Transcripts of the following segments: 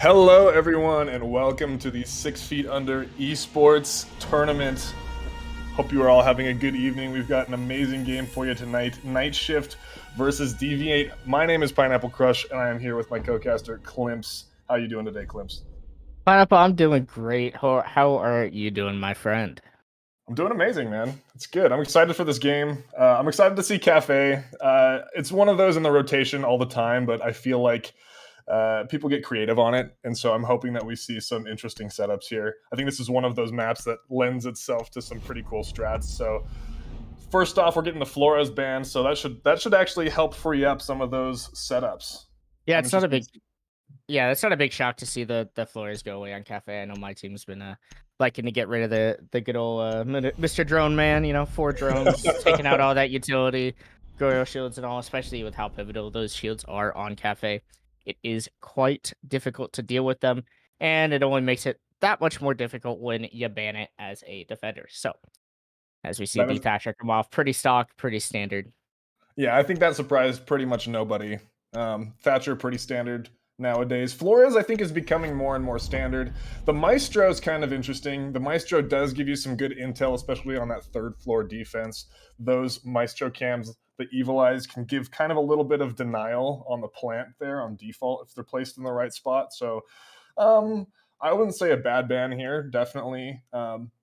Hello, everyone, and welcome to the 6 Feet Under Esports Tournament. Hope you are all having a good evening. We've got an amazing game for you tonight. Night Shift versus Deviate. My name is Pineapple Crush, and I am here with my co-caster, Klimps. How you doing today, Klimps? Pineapple, I'm doing great. How are you doing, my friend? I'm doing amazing, man. It's good. I'm excited for this game. I'm excited to see Cafe. It's one of those in the rotation all the time, but I feel like people get creative on it, and so I'm hoping that we see some interesting setups here. I think this is one of those maps that lends itself to some pretty cool strats. So first off, we're getting the Flores ban, so that should actually help free up some of those setups. Yeah, I'm it's not a interested. big yeah, it's not a big shock to see the Flores go away on Cafe. I know my team's been liking to get rid of the good old Mr. Drone Man. You know, 4 drones taking out all that utility, Goyo shields and all. Especially with how pivotal those shields are on Cafe, it is quite difficult to deal with them, and it only makes it that much more difficult when you ban it as a defender. So, as we see That the is, Thatcher come off, pretty stock, pretty standard. yeah, I think that surprised pretty much nobody. Thatcher pretty standard nowadays. Flores, I think, is becoming more and more standard. The Maestro is kind of interesting. The Maestro does give you some good intel, especially on that third floor defense. Those Maestro cams, the Evil Eyes, can give kind of a little bit of denial on the plant there on default if they're placed in the right spot. So um, I wouldn't say a bad ban here, definitely,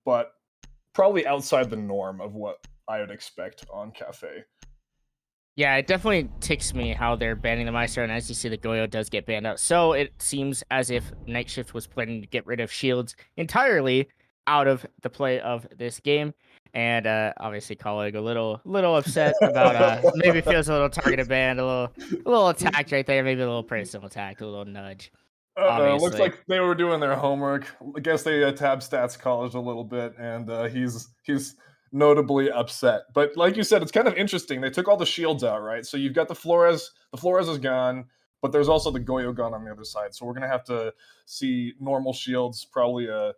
but probably outside the norm of what I would expect on Cafe. Yeah, it definitely ticks me how they're banning the Maestro, and as you see, the Goyo does get banned out. So it seems as if Night Shift was planning to get rid of shields entirely out of the play of this game. And obviously, colleague a little upset about maybe feels a little targeted banned, a little attacked right there, maybe a little personal attack, a little nudge. Looks Obviously, like they were doing their homework. I guess they tab stats college a little bit, and he's notably upset. But like you said, it's kind of interesting. They took all the shields out, right? So you've got the Flores. The Flores is gone, but there's also the Goyo gun on the other side. So we're gonna have to see normal shields, probably a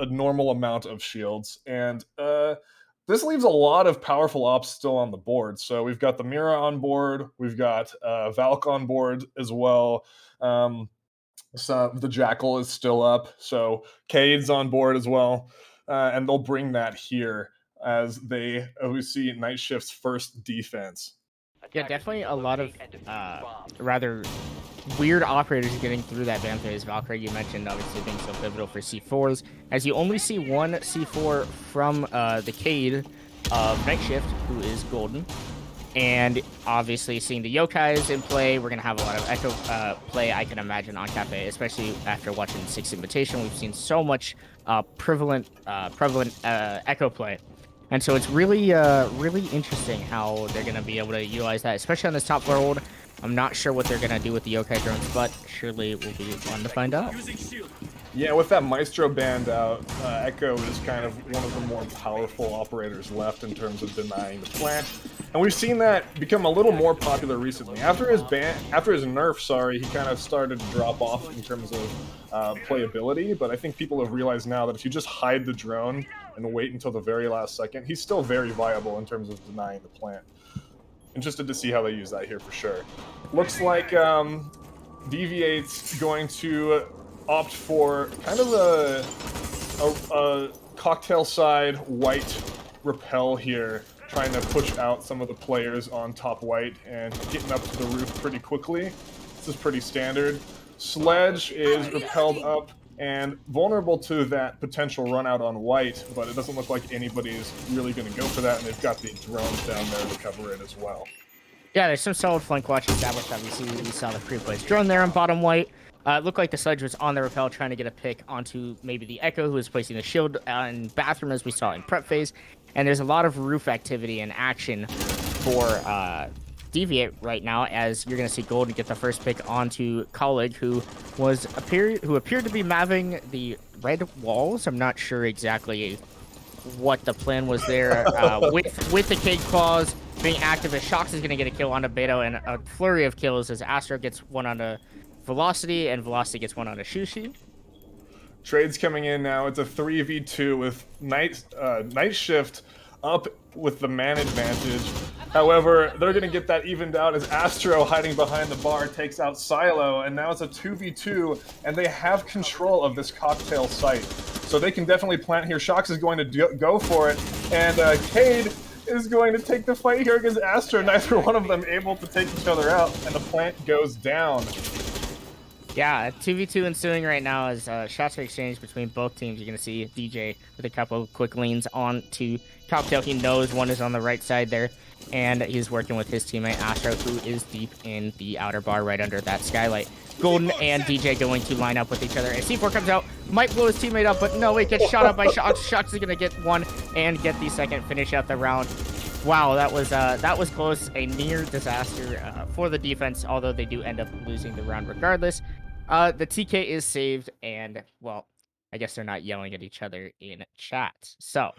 normal amount of shields, and this leaves a lot of powerful ops still on the board. So we've got the Mira on board, we've got Valk on board as well. Um, so the Jackal is still up, so Cade's on board as well, and they'll bring that here as we see Night Shift's first defense. yeah, definitely a lot of rather weird operators getting through that ban phase. Valkyrie, you mentioned, obviously being so pivotal for C4s, as you only see one C4 from the Cade of Night Shift, who is golden. And obviously, seeing the Yokais in play, we're going to have a lot of Echo play, I can imagine, on Cafe, especially after watching Six Invitation. We've seen so much prevalent Echo play. And so it's really interesting how they're going to be able to utilize that, especially on this top floor hold. I'm not sure what they're going to do with the Yokai drones, but surely it will be fun to find out. Yeah, with that Maestro band out, Echo is kind of one of the more powerful operators left in terms of denying the plant, and we've seen that become a little more popular recently. After his nerf, sorry, he kind of started to drop off in terms of playability. But I think people have realized now that if you just hide the drone and wait until the very last second, he's still very viable in terms of denying the plant. Interested to see how they use that here for sure. Looks like Deviate's going to opt for kind of a cocktail side white repel here, trying to push out some of the players on top white and getting up to the roof pretty quickly. This is pretty standard. Sledge is repelled up and vulnerable to that potential run out on white, but it doesn't look like anybody's really going to go for that, and they've got the drones down there to cover it as well. Yeah, there's some solid flank watch established. Obviously, we saw the pre-placed drone there on bottom white. It looked like the Sledge was on the rappel trying to get a pick onto maybe the Echo, who was placing the shield in bathroom, as we saw in prep phase. And there's a lot of roof activity and action for Deviate right now, as you're going to see Golden get the first pick onto Colleague, who appeared to be maving the red walls. I'm not sure exactly what the plan was there with the Cade Claws being active, as Shox is going to get a kill onto Beto, and a flurry of kills as Astro gets one onto Velocity, and Velocity gets one onto Shushi. Trades coming in now. It's a 3v2 with Night Shift up with the man advantage. However, they're going to get that evened out as Astro, hiding behind the bar, takes out Silo, and now it's a 2v2, and they have control of this cocktail site. So they can definitely plant here. Shox is going to go for it, and Cade is going to take the fight here against Astro. Neither one of them able to take each other out, and the plant goes down. Yeah, 2v2 ensuing right now as shots are exchanged between both teams. You're going to see DJ with a couple of quick leans on to Cocktail. He knows one is on the right side there, and he's working with his teammate Astro, who is deep in the outer bar right under that skylight. Golden and DJ going to line up with each other. And C4 comes out, might blow his teammate up, but no, it gets shot up by Shox. Shox is going to get one and get the second, finish out the round. Wow, that was close. A near disaster for the defense, although they do end up losing the round regardless. The TK is saved, and, well, I guess they're not yelling at each other in chat. So,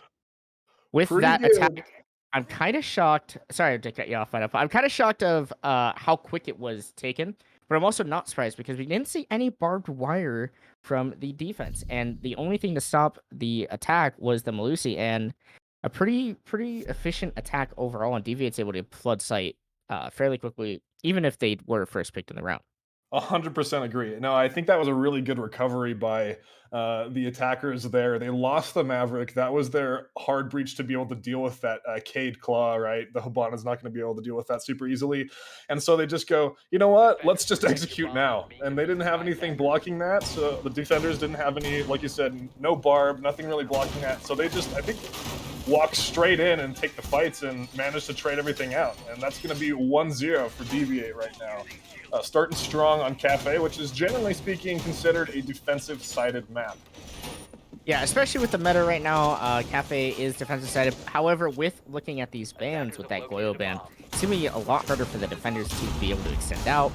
with that attack, I'm kind of shocked. Sorry to cut you off, Final. I'm kind of shocked of how quick it was taken, but I'm also not surprised because we didn't see any barbed wire from the defense, and the only thing to stop the attack was the Melusi, and a pretty efficient attack overall, and Deviate's able to flood site fairly quickly, even if they were first picked in the round. 100% agree. No, I think that was a really good recovery by the attackers there. They lost the Maverick. That was their hard breach to be able to deal with that Cade Claw, right? The Hibana's not going to be able to deal with that super easily. And so they just go, you know what? Let's just execute now. And they didn't have anything blocking that. So the defenders didn't have any, like you said, no barb, nothing really blocking that. So they just, I think, walk straight in and take the fights and manage to trade everything out. And that's going to be 1-0 for Deviate right now. Starting strong on Cafe, which is generally speaking considered a defensive-sided map. Yeah, especially with the meta right now, Cafe is defensive-sided. However, with looking at these bans, with that Goyo ban, it's going to be a lot harder for the defenders to be able to extend out,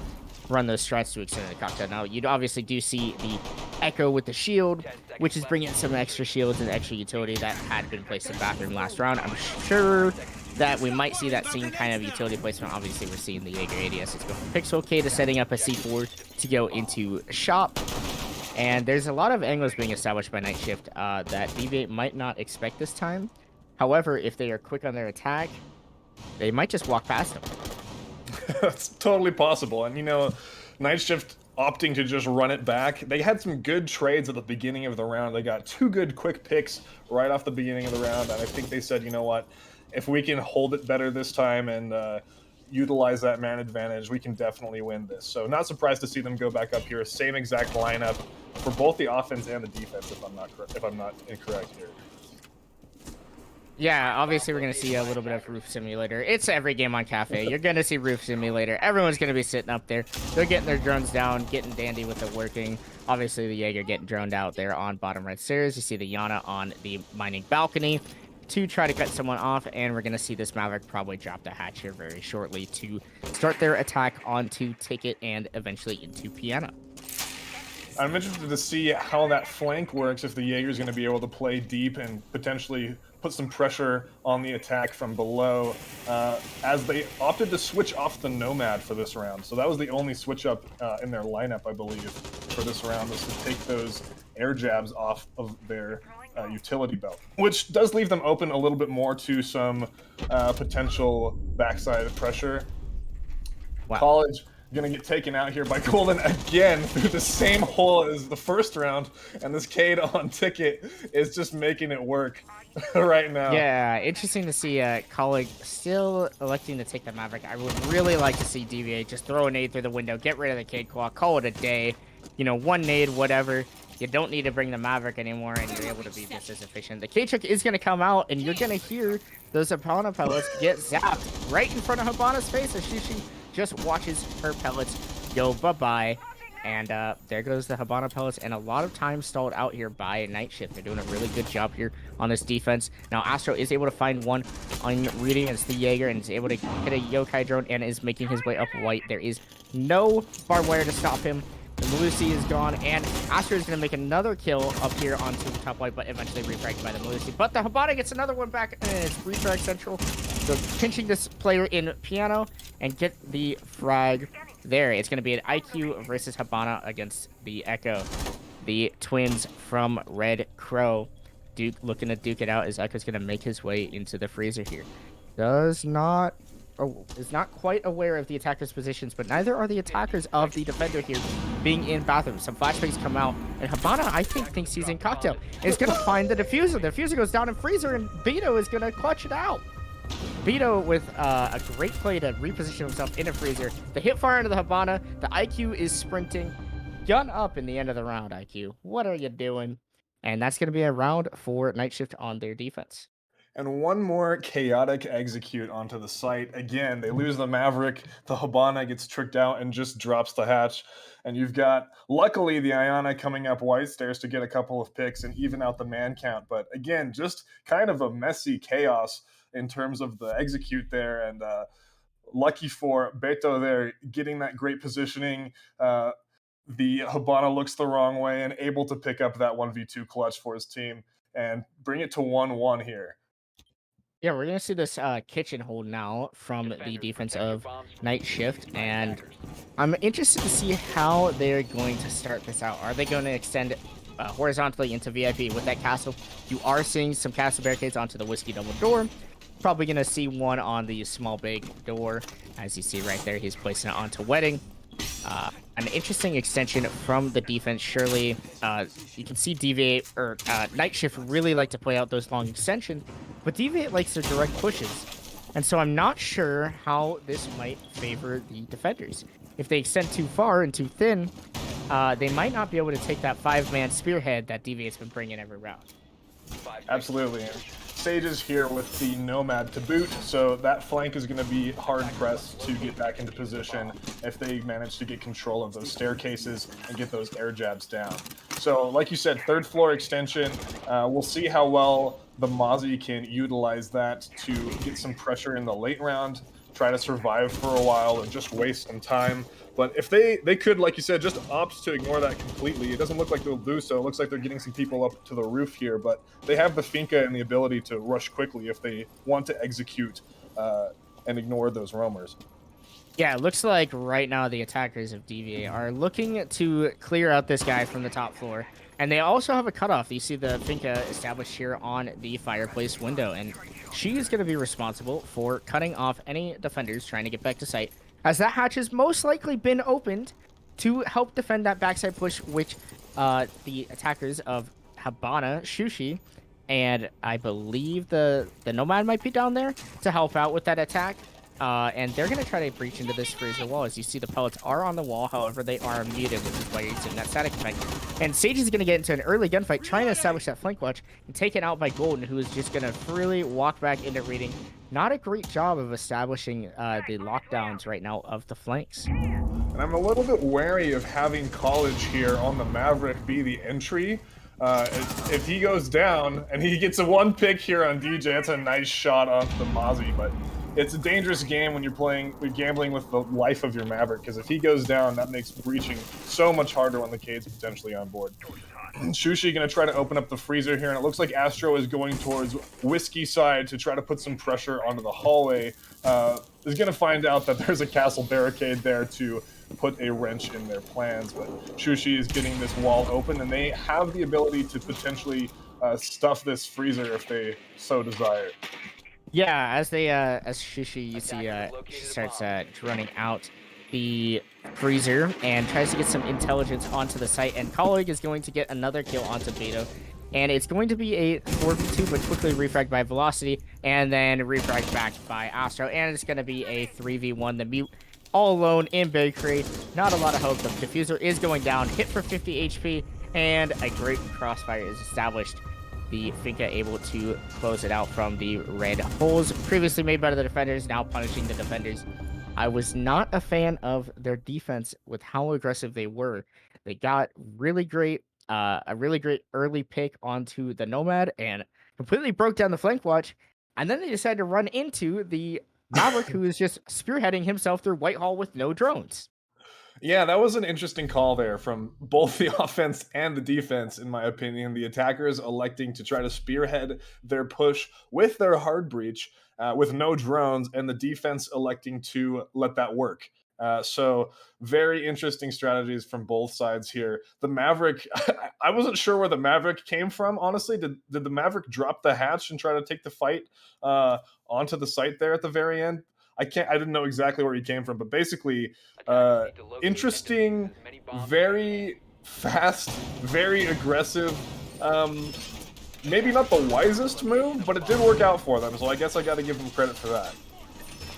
run those strats to extend the cocktail. Now, you obviously do see the Echo with the shield, which is bringing some extra shields and extra utility that had been placed in Bathroom last round. I'm sure that we might see that same kind of utility placement. Obviously, we're seeing the Jaeger ADS. It's going from Pixel K to setting up a C4 to go into shop. And there's a lot of angles being established by Night Shift that Deviate might not expect this time. However, if they are quick on their attack, they might just walk past them. That's totally possible. And, you know, Night Shift opting to just run it back. They had some good trades at the beginning of the round. They got 2 good quick picks right off the beginning of the round. And I think they said, you know what? If we can hold it better this time and utilize that man advantage, we can definitely win this. So not surprised to see them go back up here. Same exact lineup for both the offense and the defense, if I'm not incorrect here. Yeah, obviously we're going to see a little bit of Roof Simulator. It's every game on Cafe. You're going to see Roof Simulator. Everyone's going to be sitting up there. They're getting their drones down, getting dandy with it working. Obviously the Jaeger getting droned out there on bottom right stairs. You see the Yana on the mining balcony to try to cut someone off, and we're going to see this Maverick probably drop the hatch here very shortly to start their attack onto Ticket and eventually into Piano. I'm interested to see how that flank works, if the Jaeger's going to be able to play deep and potentially put some pressure on the attack from below, as they opted to switch off the Nomad for this round. So that was the only switch up in their lineup, I believe, for this round, was to take those air jabs off of their utility belt, which does leave them open a little bit more to some potential backside pressure. Wow. College gonna get taken out here by Golden again through the same hole as the first round, and this Cade on Ticket is just making it work right now. Yeah, interesting to see Colleague still electing to take the Maverick. I would really like to see Deviate just throw a nade through the window, get rid of the Cade Claw, call it a day. You know, 1 nade, whatever. You don't need to bring the Maverick anymore, and you're able to be just as efficient. The K-Chuck is going to come out, and you're going to hear those Hibana pellets get zapped right in front of Hibana's face as she just watches her pellets go bye-bye. And there goes the Hibana pellets, and a lot of time stalled out here by Night Shift. They're doing a really good job here on this defense. Now, Astro is able to find one on reading against the Jaeger, and is able to hit a Yokai drone, and is making his way up white. There is no barbed wire to stop him. The Melusi is gone, and Astro is going to make another kill up here onto the top white, but eventually refragged by the Melusi. But the Hibana gets another one back, and it's refrag central. So pinching this player in Piano and get the frag there. It's going to be an IQ versus Hibana against the Echo. The twins from Red Crow. Duke looking to duke it out as Echo's going to make his way into the freezer here. Does not is not quite aware of the attacker's positions, but neither are the attackers of the defender here being in bathroom. Some flashbangs come out, and Habana, I think, thinks he's in cocktail. Is going to find the diffuser. The diffuser goes down in freezer, and Beto is going to clutch it out. Beto with a great play to reposition himself in a freezer. The hip fire into the Habana. The IQ is sprinting. Gun up in the end of the round, IQ. What are you doing? And that's going to be a round for Night Shift on their defense. And one more chaotic execute onto the site. Again, they lose the Maverick. The Habana gets tricked out and just drops the hatch. And you've got, luckily, the Iana coming up white stairs to get a couple of picks and even out the man count. But again, just kind of a messy chaos in terms of the execute there. And lucky for Beto there, getting that great positioning. The Habana looks the wrong way and able to pick up that 1v2 clutch for his team and bring it to 1-1 here. Yeah, we're going to see this kitchen hold now from the defense of Night Shift, and I'm interested to see how they're going to start this out. Are they going to extend horizontally into VIP with that castle? You are seeing some castle barricades onto the Whiskey Double door. Probably going to see one on the small big door. As you see right there, he's placing it onto Wedding. An interesting extension from the defense. Surely, you can see Deviate or Night Shift really like to play out those long extensions, but Deviate likes their direct pushes. And so I'm not sure how this might favor the defenders. If they extend too far and too thin, they might not be able to take that 5-man spearhead that Deviate's been bringing every round. Absolutely. Sage is here with the Nomad to boot, so that flank is going to be hard pressed to get back into position if they manage to get control of those staircases and get those air jabs down. So, like you said, third floor extension. We'll see how well the Mozzie can utilize that to get some pressure in the late round, try to survive for a while and just waste some time. But if they could, like you said, just opt to ignore that completely. It doesn't look like they'll do so. It looks like they're getting some people up to the roof here, but they have the Finka and the ability to rush quickly if they want to execute and ignore those roamers. Yeah, it looks like right now the attackers of DVA are looking to clear out this guy from the top floor. And they also have a cutoff. You see the Finka established here on the fireplace window, and she is going to be responsible for cutting off any defenders trying to get back to site, as that hatch has most likely been opened to help defend that backside push, which the attackers of Habana, Shushi, and I believe the Nomad might be down there to help out with that attack. And they're going to try to breach into this freezer wall. As you see, the pellets are on the wall. However, they are muted, which is why you're seeing that static effect. And Sage is going to get into an early gunfight, trying to establish that flank watch and taken out by Golden, who is just going to freely walk back into reading. Not a great job of establishing the lockdowns right now of the flanks. And I'm a little bit wary of having College here on the Maverick be the entry. If he goes down and he gets a one pick here on DJ, that's a nice shot off the Mozzie, but it's a dangerous game when you're gambling with the life of your Maverick, because if he goes down, that makes breaching so much harder when the Cade's potentially on board. Shushi going to try to open up the freezer here, and it looks like Astro is going towards Whiskey side to try to put some pressure onto the hallway. Is going to find out that there's a castle barricade there to put a wrench in their plans, but Shushi is getting this wall open, and they have the ability to potentially stuff this freezer if they so desire. Yeah, as Shushi, you see, she starts running out the freezer and tries to get some intelligence onto the site, and Colleague is going to get another kill onto Beto, and it's going to be a 4v2, but quickly refragged by Velocity, and then refragged back by Astro, and it's going to be a 3v1. The Mute all alone in Bakery. Not a lot of hope. The Diffuser is going down, hit for 50 HP, and a great crossfire is established. The Finka able to close it out from the red holes previously made by the defenders, now punishing the defenders. I was not a fan of their defense with how aggressive they were. They got really great, a really great early pick onto the Nomad and completely broke down the flank watch. And then they decided to run into the Maverick, who is just spearheading himself through Whitehall with no drones. Yeah, that was an interesting call there from both the offense and the defense, in my opinion. The attackers electing to try to spearhead their push with their hard breach with no drones, and the defense electing to let that work. So very interesting strategies from both sides here. The Maverick, I wasn't sure where the Maverick came from, honestly. Did the Maverick drop the hatch and try to take the fight onto the site there at the very end? I didn't know exactly where he came from, but basically, Attackers uh, need to locate and defuse interesting, as many bombs as they can. very fast, very aggressive. Um, Maybe not the wisest move, but it did work out for them. So I guess I got to give them credit for that.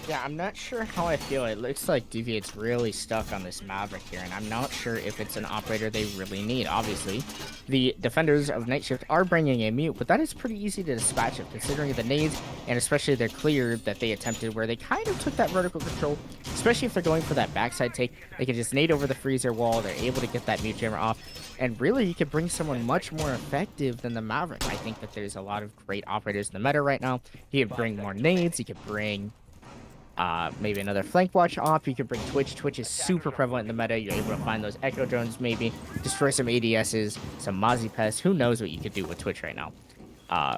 Yeah, I'm not sure how I feel. It looks like Deviate's really stuck on this Maverick here, and I'm not sure if it's an operator they really need. Obviously, the defenders of Night Shift are bringing a mute, but that is pretty easy to dispatch of, considering the nades, and especially their clear that they attempted, where they kind of took that vertical control, especially if they're going for that backside take. They can just nade over the freezer wall, they're able to get that mute jammer off, and really, you could bring someone much more effective than the Maverick. I think that there's a lot of great operators in the meta right now. He could bring more nades, he could bring maybe another flank watch op. You could bring Twitch. Twitch is super prevalent in the meta. You're able to find those Echo drones, maybe destroy some ADSs, some Mozzie Pest. Who knows what you could do with Twitch right now?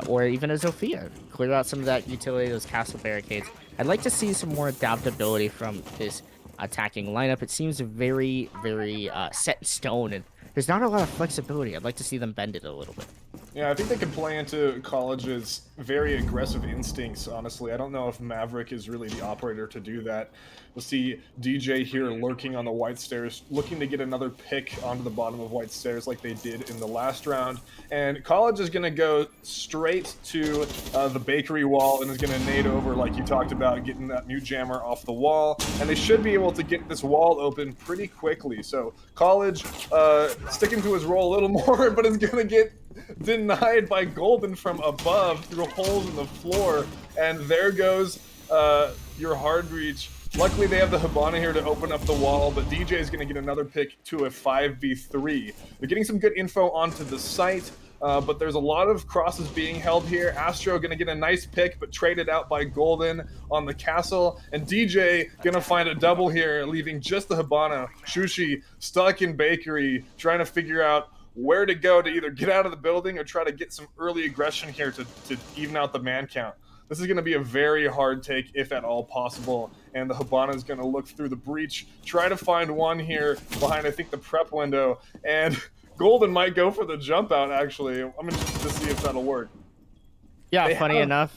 Or even a Zofia. Clear out some of that utility, those castle barricades. I'd like to see some more adaptability from this attacking lineup. It seems very, very set in stone, and there's not a lot of flexibility. I'd like to see them bend it a little bit. Yeah, I think they could play into College's very aggressive instincts, honestly. I don't know if Maverick is really the operator to do that. We'll see DJ here lurking on the White Stairs, looking to get another pick onto the bottom of White Stairs like they did in the last round. And College is going to go straight to the bakery wall and is going to nade over, like you talked about, getting that mute jammer off the wall. And they should be able to get this wall open pretty quickly. So College sticking to his role a little more, but is going to get denied by Golden from above through holes in the floor, and there goes your hard reach. Luckily, they have the Hibana here to open up the wall, but DJ is going to get another pick to a 5v3. They're getting some good info onto the site, but there's a lot of crosses being held here. Astro going to get a nice pick, but traded out by Golden on the castle, and DJ going to find a double here, leaving just the Hibana. Shushi stuck in bakery, trying to figure out where to go to either get out of the building or try to get some early aggression here to even out the man count. This is going to be a very hard take, if at all possible, and the Hibana is going to look through the breach, try to find one here behind, I think, the prep window, and Golden might go for the jump out, actually. I'm interested to see if that'll work. Yeah, funny enough.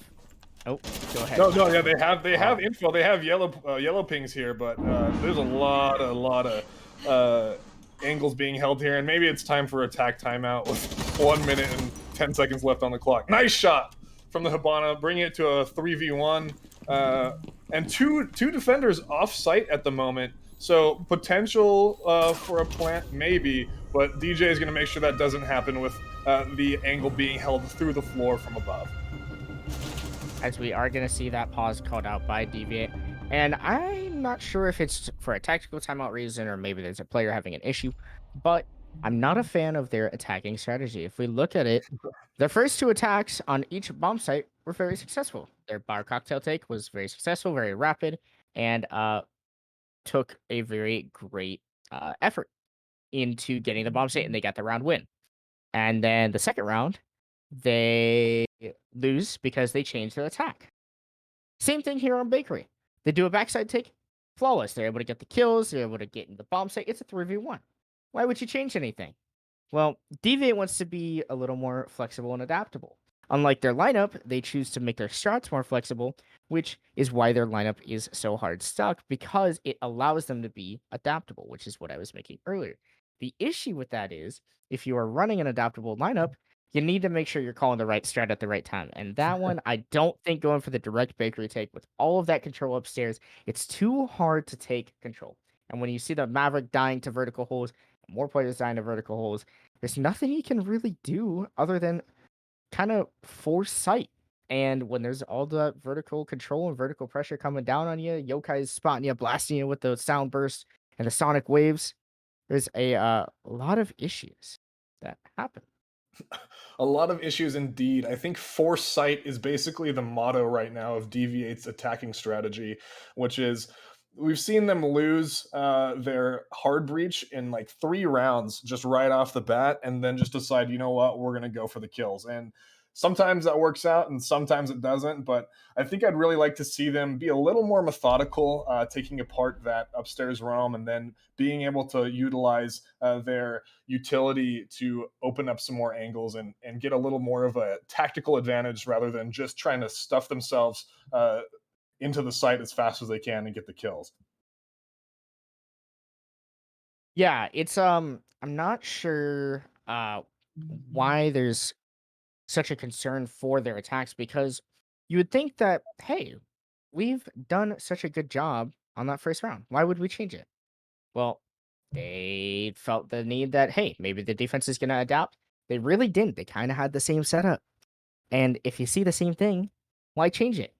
Oh, go ahead. No, yeah, they have info. They have yellow pings here, but there's a lot of angles being held here, and maybe it's time for attack timeout with 1 minute and 10 seconds left on the clock. Nice shot from the Hibana, bringing it to a 3v1, and two defenders off site at the moment. So potential for a plant, maybe, but DJ is going to make sure that doesn't happen with the angle being held through the floor from above. As we are going to see that pause called out by Deviate. And I'm not sure if it's for a tactical timeout reason or maybe there's a player having an issue, but I'm not a fan of their attacking strategy. If we look at it, the first two attacks on each bomb site were very successful. Their bar cocktail take was very successful, very rapid, and took a very great effort into getting the bomb site, and they got the round win. And then the second round, they lose because they changed their attack. Same thing here on Bakery. They do a backside take, flawless. They're able to get the kills. They're able to get in the bomb site. It's a 3v1. Why would you change anything? Well, Deviate wants to be a little more flexible and adaptable. Unlike their lineup, they choose to make their strats more flexible, which is why their lineup is so hard stuck, because it allows them to be adaptable, which is what I was making earlier. The issue with that is, if you are running an adaptable lineup, you need to make sure you're calling the right strat at the right time. And that one, I don't think going for the direct bakery take with all of that control upstairs, it's too hard to take control. And when you see the Maverick dying to vertical holes, more players dying to vertical holes, there's nothing you can really do other than kind of force sight. And when there's all the vertical control and vertical pressure coming down on you, Yokai's spotting you, blasting you with the sound burst and the sonic waves, there's a lot of issues that happen. A lot of issues indeed. I think foresight is basically the motto right now of Deviate's attacking strategy, which is we've seen them lose their hard breach in like 3 rounds just right off the bat, and then just decide, you know what, we're going to go for the kills. And sometimes that works out and sometimes it doesn't, but I think I'd really like to see them be a little more methodical, taking apart that upstairs roam and then being able to utilize their utility to open up some more angles and get a little more of a tactical advantage rather than just trying to stuff themselves into the site as fast as they can and get the kills. Yeah, it's I'm not sure why there's such a concern for their attacks because you would think that, hey, we've done such a good job on that first round. Why would we change it? Well, they felt the need that, hey, maybe the defense is going to adapt. They really didn't. They kind of had the same setup. And if you see the same thing, why change it?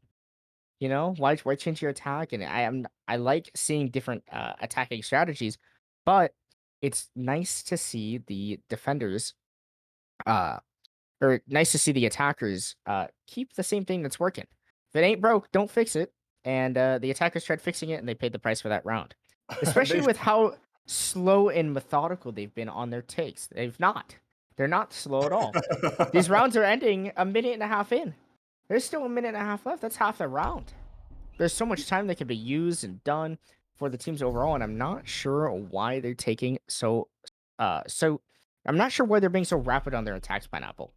You know, why change your attack? And I like seeing different attacking strategies, but it's nice to see the defenders uh or nice to see the attackers keep the same thing that's working. If it ain't broke, don't fix it. And the attackers tried fixing it and they paid the price for that round. Especially They with how slow and methodical they've been on their takes. They've not. They're not slow at all. These rounds are ending a minute and a half in. There's still a minute and a half left. That's half the round. There's so much time that can be used and done for the teams overall, and I'm not sure why they're taking so I'm not sure why they're being so rapid on their attacks, Pineapple.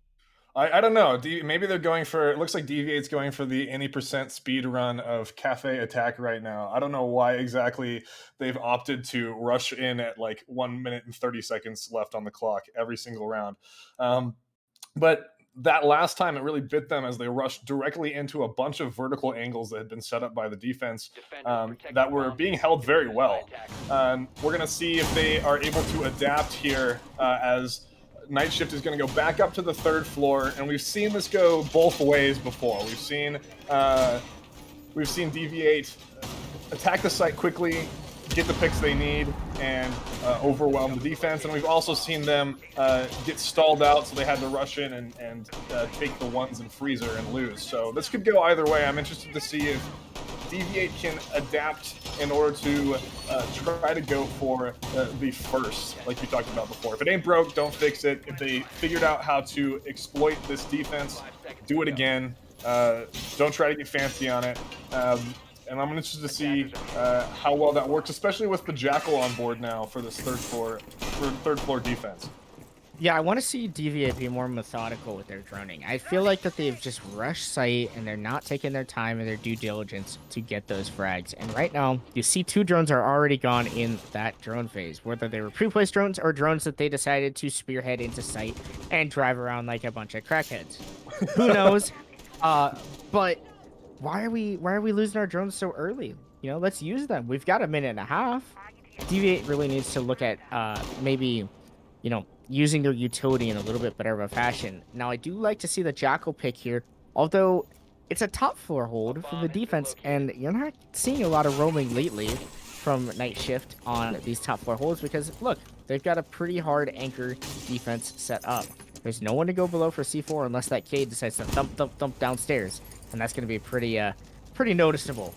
I don't know. Maybe they're going for. It looks like Deviate's going for the any percent speed run of Cafe Attack right now. I don't know why exactly they've opted to rush in at like 1 minute and 30 seconds left on the clock every single round. But that last time it really bit them as they rushed directly into a bunch of vertical angles that had been set up by the defense that were being held very well. We're going to see if they are able to adapt here as Night Shift is going to go back up to the third floor, and we've seen this go both ways before. We've seen Deviate attack the site quickly, get the picks they need, and overwhelm the defense. And we've also seen them get stalled out, so they had to rush in and take the ones and freezer and lose. So this could go either way. I'm interested to see if Deviate can adapt in order to try to go for the first, like we talked about before. If it ain't broke, don't fix it. If they figured out how to exploit this defense, do it again. Don't try to get fancy on it. And I'm interested to see how well that works, especially with the Jackal on board now for this third floor defense. Yeah, I want to see Deviate be more methodical with their droning. I feel like that they've just rushed site and they're not taking their time and their due diligence to get those frags. And right now, you see 2 drones are already gone in that drone phase, whether they were pre-placed drones or drones that they decided to spearhead into site and drive around like a bunch of crackheads. Who knows? But why are we losing our drones so early? You know, let's use them. We've got a minute and a half. Deviate really needs to look at maybe, you know, using their utility in a little bit better of a fashion. Now, I do like to see the Jackal pick here, although it's a top floor hold for the defense, and you're not seeing a lot of roaming lately from Night Shift on these top floor holds because, look, they've got a pretty hard anchor defense set up. There's no one to go below for C4 unless that Cade decides to thump downstairs, and that's going to be pretty noticeable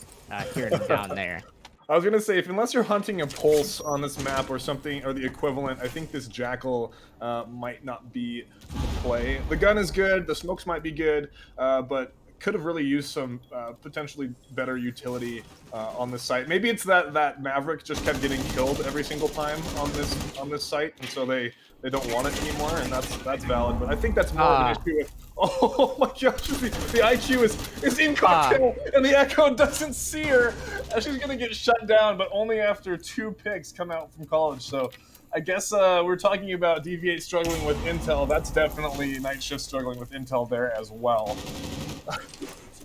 hearing him down there. I was gonna say, unless you're hunting a pulse on this map or something, or the equivalent, I think this Jackal might not be the play. The gun is good, the smokes might be good, but could have really used some potentially better utility on this site. Maybe it's that Maverick just kept getting killed every single time on this site, and so they don't want it anymore, and that's valid. But I think that's more of an issue with. Oh my gosh, the IQ is in cocktail, and the Echo doesn't see her. She's gonna get shut down, but only after 2 picks come out from college. So I guess we're talking about Deviate struggling with intel. That's definitely Night Shift struggling with intel there as well.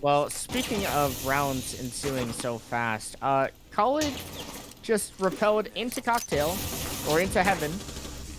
Well, speaking of rounds ensuing so fast, College just repelled into Cocktail, or into Heaven,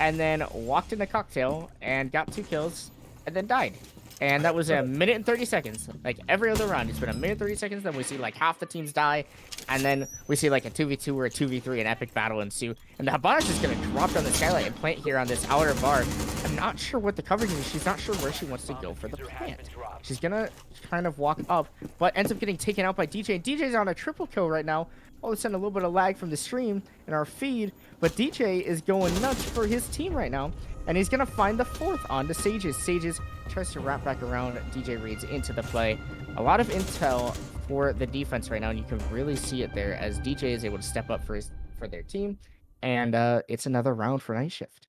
and then walked into Cocktail and got 2 kills, and then died. And that was a minute and 30 seconds. Like every other round, it's been a minute and 30 seconds. Then we see like half the teams die. And then we see like a 2v2 or a 2v3, an epic battle ensue. And the Hibana's just going to drop down the skylight and plant here on this outer bar. I'm not sure what the coverage is. She's not sure where she wants to go for the plant. She's going to kind of walk up, but ends up getting taken out by DJ. And DJ's on a triple kill right now. All of a sudden, a little bit of lag from the stream and our feed. But DJ is going nuts for his team right now. And he's going to find the 4th onto Sages. Sages tries to wrap back around DJ Reeds into the play. A lot of intel for the defense right now, and you can really see it there as DJ is able to step up for their team. And it's another round for Night Shift.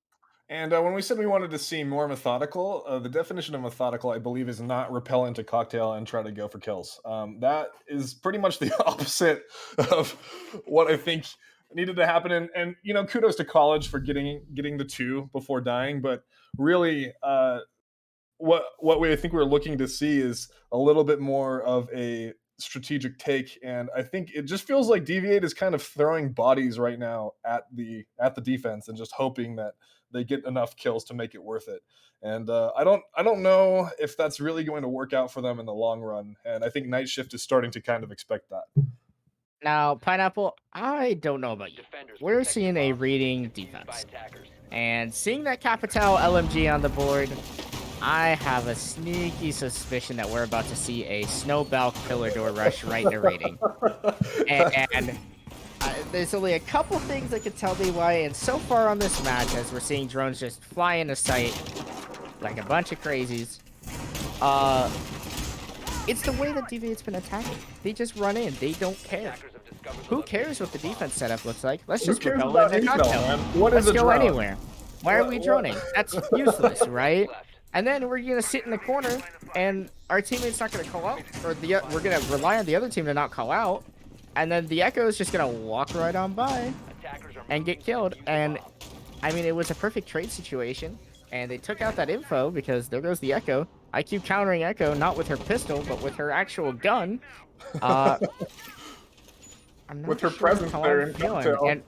And when we said we wanted to see more methodical, the definition of methodical, I believe, is not repel into cocktail and try to go for kills. That is pretty much the opposite of what I think needed to happen. And you know, kudos to college for getting the two before dying. But really, what we I think we're looking to see is a little bit more of a strategic take, and I think it just feels like Deviate is kind of throwing bodies right now at the defense and just hoping that they get enough kills to make it worth it. And I don't know if that's really going to work out for them in the long run. And I think Night Shift is starting to kind of expect that. Now, Pineapple, I don't know about you. We're seeing a reading defense. And seeing that Capital LMG on the board, I have a sneaky suspicion that we're about to see a Snowball Pillar Door Rush right into rating. And there's only a couple things that could tell me why. And so far on this match, as we're seeing drones just fly into sight like a bunch of crazies, it's the way that Deviate's been attacking. They just run in. They don't care. Who cares what the defense setup looks like? Let's just cares repel about in the intel, cocktail. man? What is Let's a go drone? anywhere. Why are we What- droning? That's useless, right? And then we're gonna sit in the corner, and our teammate's not gonna call out, or we're gonna rely on the other team to not call out, and then the Echo is just gonna walk right on by and get killed. And I mean, it was a perfect trade situation, and they took out that info because there goes the Echo. I keep countering Echo, not with her pistol, but with her actual gun. I'm not With her sure presence how there I'm in feeling. cocktail. And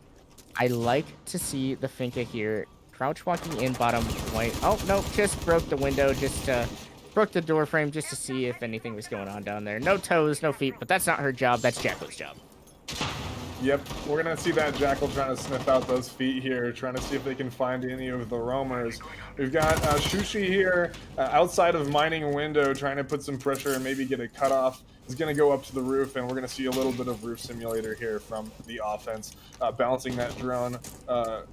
I like to see the Finka here, crouch walking in bottom white. Oh, no, just broke the window, just broke the door frame just to see if anything was going on down there. No toes, no feet, but that's not her job. That's Jackal's job. Yep, we're gonna see that Jackal trying to sniff out those feet here, trying to see if they can find any of the roamers. We've got Shushi here outside of mining window, trying to put some pressure and maybe get a cutoff. He's gonna go up to the roof, and we're gonna see a little bit of roof simulator here from the offense, bouncing that drone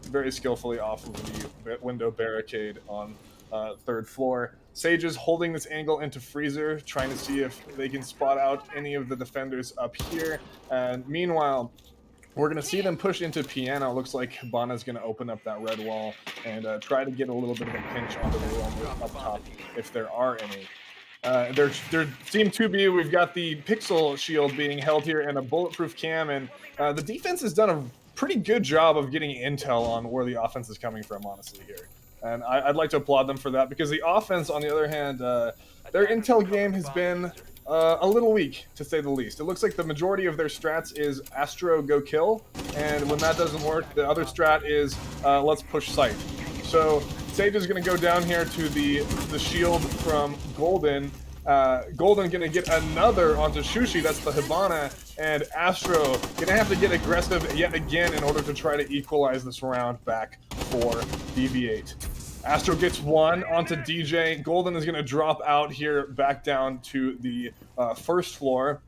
very skillfully off of the window barricade on third floor. Sage is holding this angle into Freezer, trying to see if they can spot out any of the defenders up here. And meanwhile, we're going to see them push into Piano. Looks like Hibana's going to open up that red wall and try to get a little bit of a pinch onto the roamer up top, if there are any. Their Team 2B, we've got the Pixel Shield being held here and a Bulletproof Cam, and the defense has done a pretty good job of getting intel on where the offense is coming from, honestly, here. And I'd like to applaud them for that, because the offense, on the other hand, their intel game has been a little weak, to say the least. It looks like the majority of their strats is Astro go kill, and when that doesn't work, the other strat is let's push site. So Sage is going to go down here to the shield from Golden. Golden going to get another onto Shushi, that's the Hibana, and Astro going to have to get aggressive yet again in order to try to equalize this round back for Deviate. Astro gets one onto DJ. Golden is going to drop out here back down to the first floor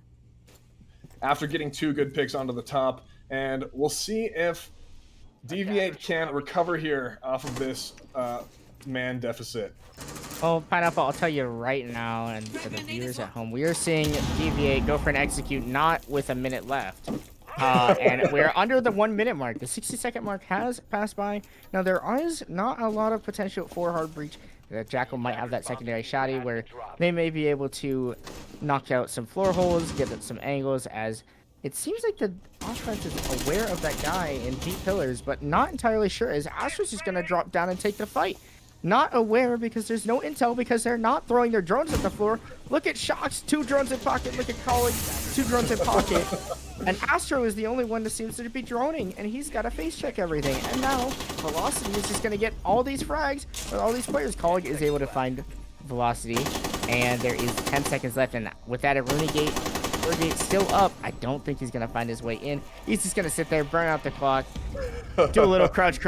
after getting two good picks onto the top. And we'll see if Deviate can recover here off of this man deficit. Well, Pineapple, I'll tell you right now, and for the viewers at home, we are seeing Deviate go for an execute not with a minute left. And we're under the 1 minute mark. The 60-second mark has passed by. Now, there is not a lot of potential for hard breach. Jackal might have that secondary shotty where they may be able to knock out some floor holes, get at some angles, as it seems like the offense is aware of that guy in deep pillars, but not entirely sure, as Astro's just going to drop down and take the fight. Not aware because there's no intel, because they're not throwing their drones at the floor. Look at Shocks, 2 drones in pocket. Look at College, 2 drones in pocket. And Astro is the only one that seems to be droning, and he's got to face check everything. And now Velocity is just going to get all these frags with all these players. College is able to find Velocity, and there is 10 seconds left. And with that, a Rooney Gate still up. I don't think he's going to find his way in. He's just going to sit there, burn out the clock, do a little crouch,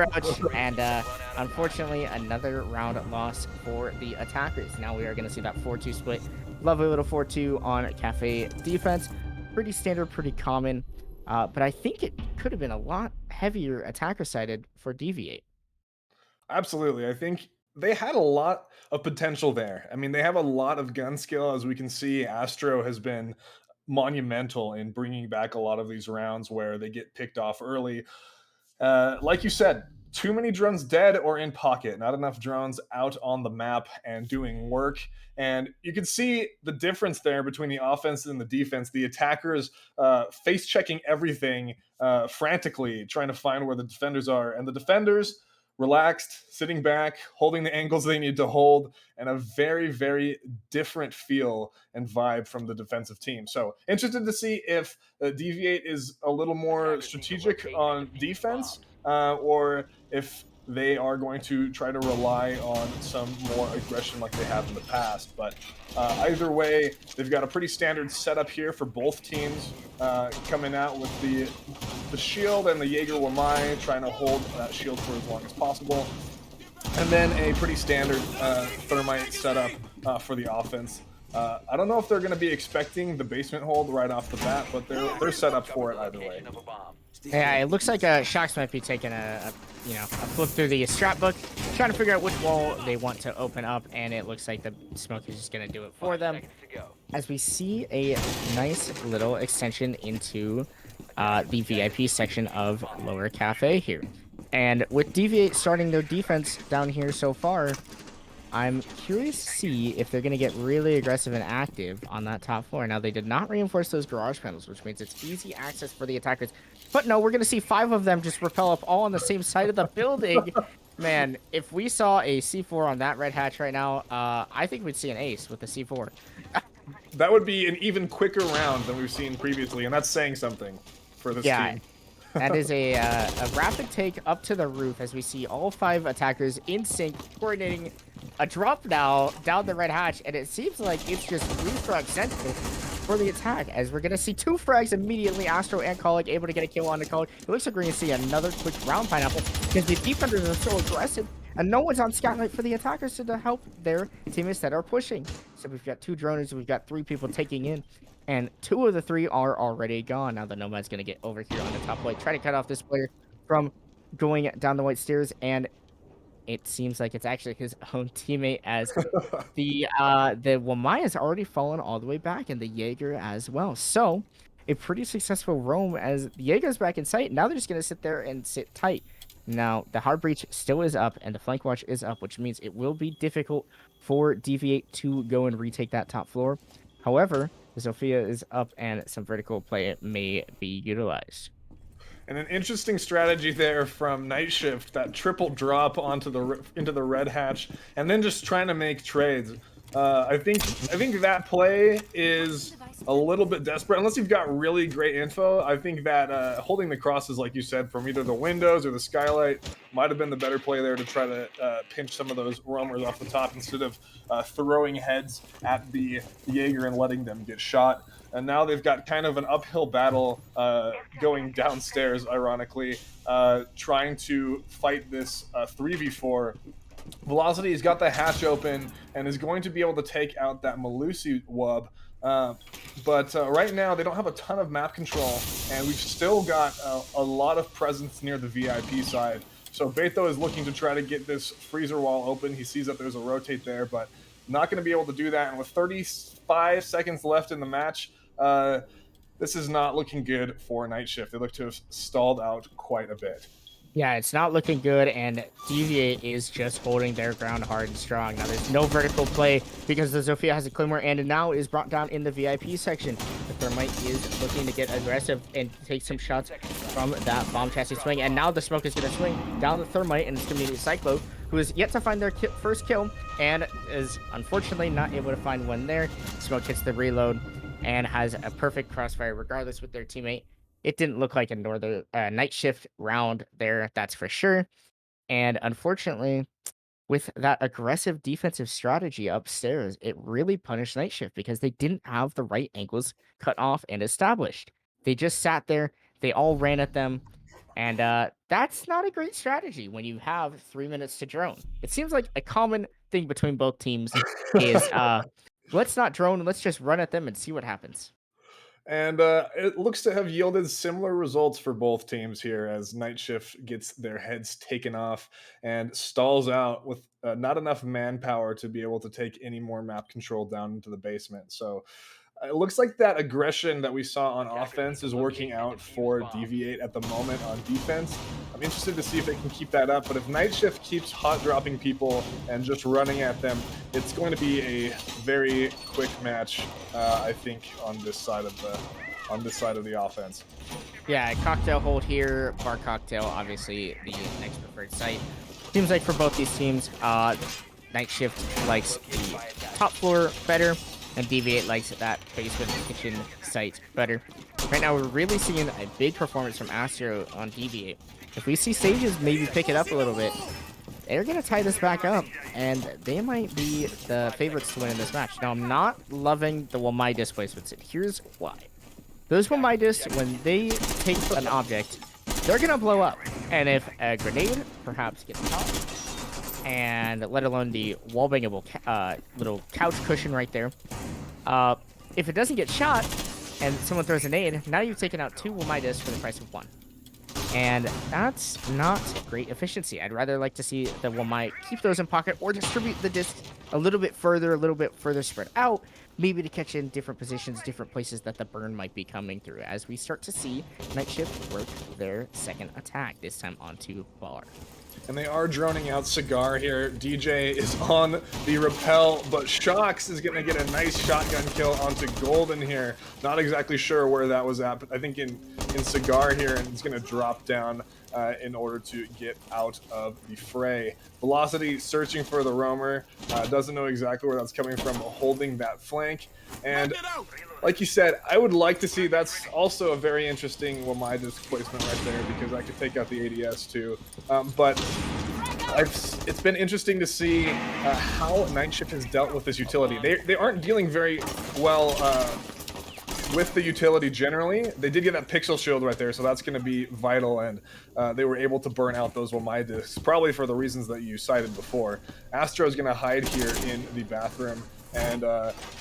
and unfortunately, another round loss for the attackers. Now we are going to see that 4-2 split. Lovely little 4-2 on Cafe defense. Pretty standard, pretty common, but I think it could have been a lot heavier attacker-sided for Deviate. Absolutely. I think they had a lot of potential there. I mean, they have a lot of gun skill. As we can see, Astro has been monumental in bringing back a lot of these rounds where they get picked off early. Like you said, too many drones dead or in pocket, not enough drones out on the map and doing work. And you can see the difference there between the offense and the defense. The attackers face checking everything frantically, trying to find where the defenders are, and the defenders relaxed, sitting back, holding the angles they need to hold, and a very, very different feel and vibe from the defensive team. So interested to see if Deviate is a little more strategic on defense, or if they are going to try to rely on some more aggression like they have in the past. But either way, they've got a pretty standard setup here for both teams, coming out with the shield and the Jaeger Wamai, trying to hold that shield for as long as possible. And then a pretty standard thermite setup for the offense. I don't know if they're going to be expecting the basement hold right off the bat, but they're set up for it either way. Yeah, it looks like Shocks might be taking a flip through the strat book, trying to figure out which wall they want to open up, and it looks like the smoke is just going to do it for them. As we see a nice little extension into the VIP section of Lower Cafe here. And with Deviate starting their defense down here so far, I'm curious to see if they're going to get really aggressive and active on that top floor. Now, they did not reinforce those garage panels, which means it's easy access for the attackers. But no, we're going to see 5 of them just rappel up all on the same side of the building. Man, if we saw a C4 on that red hatch right now, I think we'd see an ace with the C4. That would be an even quicker round than we've seen previously, and that's saying something for this team. That is a rapid take up to the roof as we see all 5 attackers in sync, coordinating a drop now down the red hatch, and it seems like it's just refrag central for the attack, as we're going to see 2 frags immediately. Astro and Colic able to get a kill on the Colic. It looks like we're going to see another quick round Pineapple, because the defenders are so aggressive, and no one's on Scout for the attackers to help their teammates that are pushing. So we've got 2 droners, we've got 3 people taking in, and 2 of the 3 are already gone. Now the Nomad's going to get over here on the top plate, try to cut off this player from going down the white stairs, and it seems like it's actually his own teammate, as the Wamai has already fallen all the way back, and the Jaeger as well. So a pretty successful roam as the Jaeger's back in sight. Now they're just going to sit there and sit tight. Now the hard breach still is up, and the flank watch is up, which means it will be difficult for Deviate to go and retake that top floor. However, the Zofia is up, and some vertical play may be utilized. And an interesting strategy there from Night Shift, that triple drop into the red hatch, and then just trying to make trades. I think that play is a little bit desperate, unless you've got really great info. I think that holding the crosses, like you said, from either the windows or the skylight might have been the better play there to try to pinch some of those roamers off the top instead of throwing heads at the Jaeger and letting them get shot. And now they've got kind of an uphill battle going downstairs, ironically, trying to fight this 3v4. Velocity's got the hatch open and is going to be able to take out that Melusi wub. But right now, they don't have a ton of map control, and we've still got a lot of presence near the VIP side. So Beto is looking to try to get this freezer wall open. He sees that there's a rotate there, but not going to be able to do that. And with 35 seconds left in the match, this is not looking good for Night Shift. They look to have stalled out quite a bit. Yeah, it's not looking good, and Deviate is just holding their ground hard and strong. Now, there's no vertical play because the Zofia has a Claymore, and now is brought down in the VIP section. The Thermite is looking to get aggressive and take some shots from that bomb chassis swing, and now the smoke is going to swing down the Thermite, and it's going to be Cyclo, who is yet to find their first kill, and is unfortunately not able to find one there. Smoke hits the reload and has a perfect crossfire regardless with their teammate. It didn't look like a northern Night Shift round there, that's for sure. And unfortunately, with that aggressive defensive strategy upstairs, it really punished Night Shift because they didn't have the right angles cut off and established. They just sat there, they all ran at them, and that's not a great strategy when you have 3 minutes to drone. It seems like a common thing between both teams is let's not drone, let's just run at them and see what happens. And it looks to have yielded similar results for both teams here, as Night Shift gets their heads taken off and stalls out with not enough manpower to be able to take any more map control down into the basement. So it looks like that aggression that we saw on offense is working out for Deviate at the moment on defense. I'm interested to see if they can keep that up, but if Night Shift keeps hot dropping people and just running at them, it's going to be a very quick match, I think, on this side of the offense. Yeah, cocktail hold here. Bar Cocktail, obviously the next preferred site. Seems like for both these teams, Night Shift likes the top floor better, and Deviate likes that basement kitchen site better. Right now, we're really seeing a big performance from Astro on Deviate. If we see Sages maybe pick it up a little bit, they're going to tie this back up, and they might be the favorites to win in this match. Now, I'm not loving the Wamai displacements, and here's why. Those Wamai when they take an object, they're going to blow up. And if a grenade perhaps gets caught, and let alone the wall-bangable little couch cushion right there, if it doesn't get shot, and someone throws a nade, now you've taken out 2 Wamai for the price of 1. And that's not great efficiency. I'd rather like to see the Wamai keep those in pocket or distribute the disc a little bit further spread out, maybe to catch in different positions, different places that the burn might be coming through as we start to see Night Shift work their second attack, this time onto Bar. And they are droning out Cigar here. DJ is on the rappel, but Shocks is going to get a nice shotgun kill onto Golden here. Not exactly sure where that was at, but I think in Cigar here, and it's going to drop down in order to get out of the fray. Velocity searching for the roamer, doesn't know exactly where that's coming from, holding that flank. And like you said, I would like to see, that's also a very interesting Wamai displacement right there, because I could take out the ADS too. But it's been interesting to see how Night Shift has dealt with this utility. They aren't dealing very well with the utility generally. They did get that pixel shield right there, so that's going to be vital, and they were able to burn out those Wamai discs, probably for the reasons that you cited before. Astro is going to hide here in the bathroom and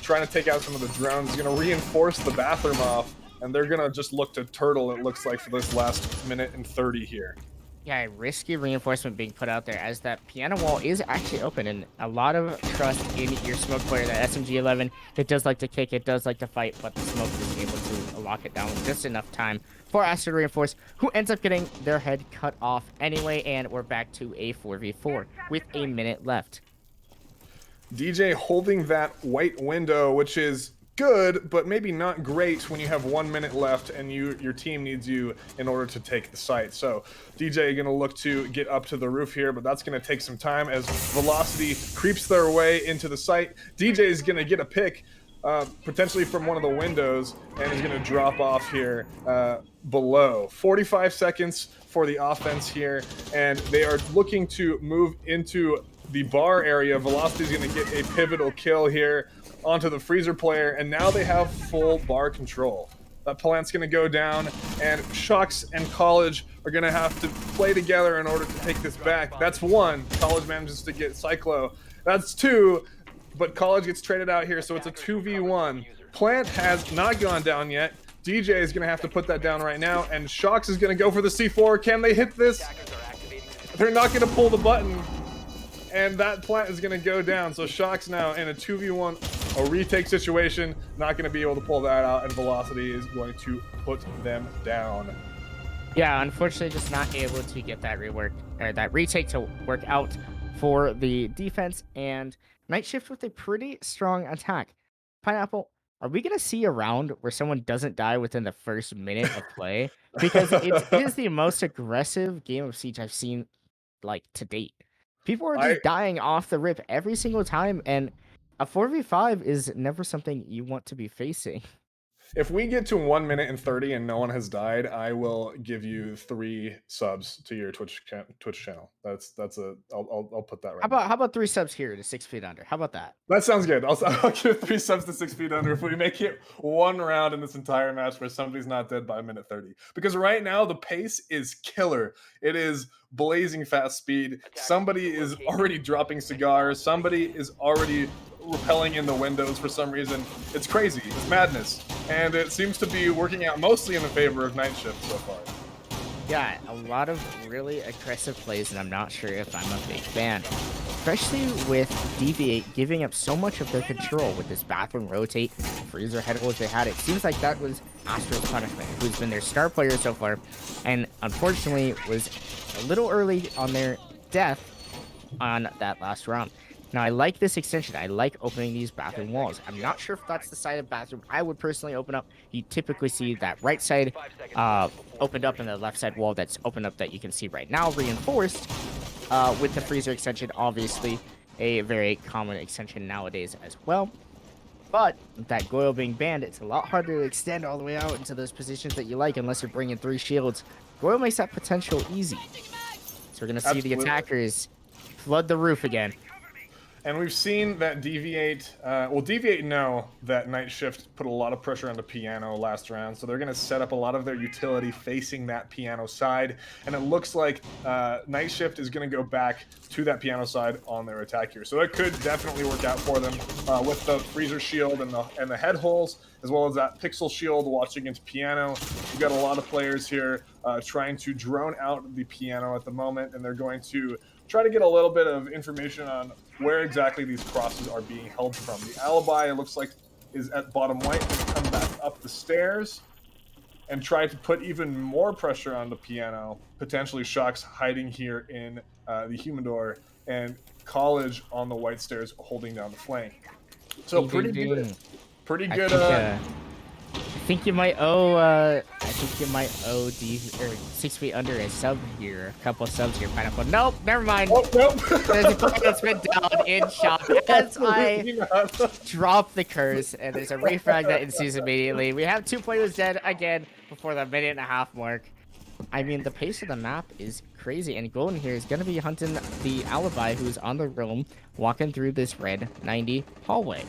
trying to take out some of the drones. He's going to reinforce the bathroom off, and they're going to just look to turtle, it looks like, for this last minute and 30 here. Yeah, risky reinforcement being put out there as that piano wall is actually open, and a lot of trust in your smoke player, that SMG-11. It does like to kick, it does like to fight, but the smoke is able to lock it down with just enough time for Astro to reinforce, who ends up getting their head cut off anyway, and we're back to a 4v4 with a minute left. DJ holding that white window, which is good, but maybe not great when you have 1 minute left and your team needs you in order to take the site. So DJ going to look to get up to the roof here, but that's going to take some time as Velocity creeps their way into the site. DJ is going to get a pick, potentially from one of the windows, and is going to drop off here below. 45 seconds for the offense here, and they are looking to move into the bar area. Velocity is going to get a pivotal kill here onto the Freezer player, and now they have full bar control. That plant's going to go down, and Shocks and College are going to have to play together in order to take this back. That's 1. College manages to get Cyclo. That's 2, but College gets traded out here, so it's a 2v1. Plant has not gone down yet. DJ is going to have to put that down right now, and Shocks is going to go for the C4. Can they hit this? They're not going to pull the button, and that plant is going to go down. So Shocks now in a 2v1, a retake situation, not going to be able to pull that out, and Velocity is going to put them down. Yeah, unfortunately, just not able to get that retake to work out for the defense, and Night Shift with a pretty strong attack. Pineapple, are we going to see a round where someone doesn't die within the first minute of play? Because it is the most aggressive game of Siege I've seen, like, to date. People are just dying off the rip every single time, and a 4v5 is never something you want to be facing. If we get to 1 minute and 30 and no one has died, I will give you 3 subs to your Twitch channel. I'll put that right. How about 3 subs here to 6 feet under? How about that? That sounds good. I'll give 3 subs to 6 feet under if we make it 1 round in this entire match where somebody's not dead by minute 30. Because right now the pace is killer. It is blazing fast speed. Somebody is already dropping cigars. Somebody is already repelling in the windows for some reason. It's crazy. It's madness. And it seems to be working out mostly in the favor of Night Shift so far. Yeah, a lot of really aggressive plays, and I'm not sure if I'm a big fan. Especially with Deviate giving up so much of their control with this bathroom rotate, freezer head holds they had. It seems like that was Astro's punishment, who's been their star player so far, and unfortunately was a little early on their death on that last round. Now, I like this extension. I like opening these bathroom walls. I'm not sure if that's the side of bathroom I would personally open up. You typically see that right side opened up and the left side wall that's opened up that you can see right now reinforced with the freezer extension, obviously a very common extension nowadays as well. But with that Goyle being banned, it's a lot harder to extend all the way out into those positions that you like unless you're bringing 3 shields. Goyle makes that potential easy. So we're going to see the attackers flood the roof again. And we've seen that Deviate, Deviate know that Night Shift put a lot of pressure on the Piano last round, so they're going to set up a lot of their utility facing that Piano side, and it looks like Night Shift is going to go back to that Piano side on their attack here. So it could definitely work out for them with the Freezer Shield and the head holes, as well as that Pixel Shield watching into Piano. We've got a lot of players here trying to drone out the Piano at the moment, and they're going to try to get a little bit of information on where exactly these crosses are being held from. The Alibi, it looks like, is at bottom white. Let's come back up the stairs and try to put even more pressure on the Piano. Potentially Shox hiding here in the Humidor, and College on the white stairs holding down the flank. So pretty good. Pretty good. I think you might owe D or 6 feet under a sub here, a couple subs here, Pineapple. Nope, never mind. Oh, nope. There's a player that's been down in shop as I drop the curse, and there's a refrag that ensues immediately. We have 2 players dead again before the 1.5-minute mark. I mean, the pace of the map is crazy, and Golden here is going to be hunting the Alibi, who's on the roam, walking through this red 90 hallway.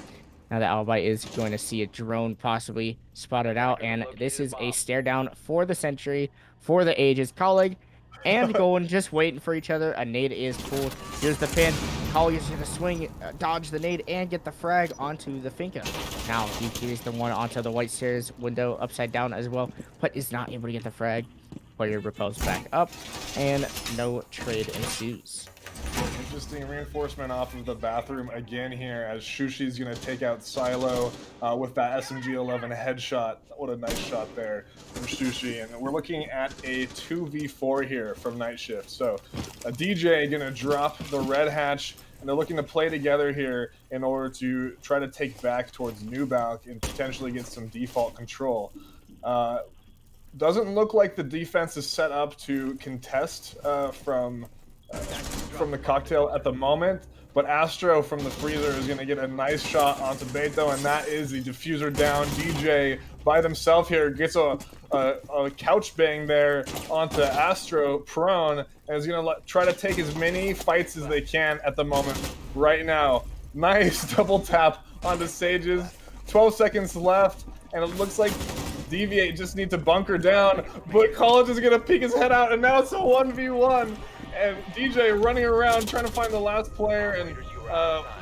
Now the Alibi is going to see a drone possibly spotted out, and this is a stare down for the Sentry, for the Aegis. Colleague and Golden just waiting for each other. A nade is pulled. Here's the pin. Colleague is going to swing, dodge the nade, and get the frag onto the Finka. Now he carries the one onto the white stairs window upside down as well, but is not able to get the frag. Player repels back up, and no trade ensues. Interesting reinforcement off of the bathroom again here, as Shushi's going to take out Silo with that SMG-11 headshot. What a nice shot there from Shushi. And we're looking at a 2v4 here from Night Shift. So a DJ going to drop the red hatch, and they're looking to play together here in order to try to take back towards Nubalk and potentially get some default control. Doesn't look like the defense is set up to contest from the cocktail at the moment, but Astro from the freezer is going to get a nice shot onto Beto, and that is the diffuser down. DJ by themselves here gets a couch bang there onto Astro prone, and is going to try to take as many fights as they can at the moment right now. Nice double tap onto Sages. 12 seconds left, and it looks like Deviate just need to bunker down, but College is going to peek his head out, and now it's a 1v1. And DJ running around trying to find the last player, and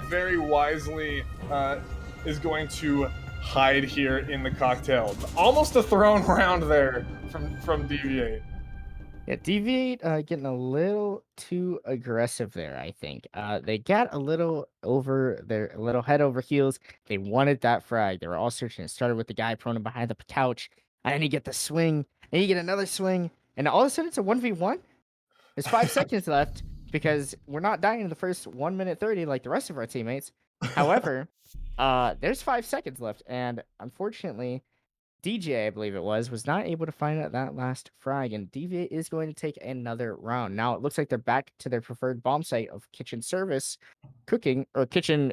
very wisely is going to hide here in the cocktail. Almost a thrown round there from Deviate. Yeah, Deviate getting a little too aggressive there, I think. They got a little head over heels. They wanted that frag. They were all searching. It started with the guy prone behind the couch, and then you get the swing, and you get another swing, and all of a sudden it's a 1v1. There's 5 seconds left because we're not dying in the first 1 minute 30 like the rest of our teammates. However, there's 5 seconds left, and unfortunately, DJ, I believe it was not able to find that last frag, and Deviate is going to take another round. Now it looks like they're back to their preferred bomb site of kitchen service cooking, or kitchen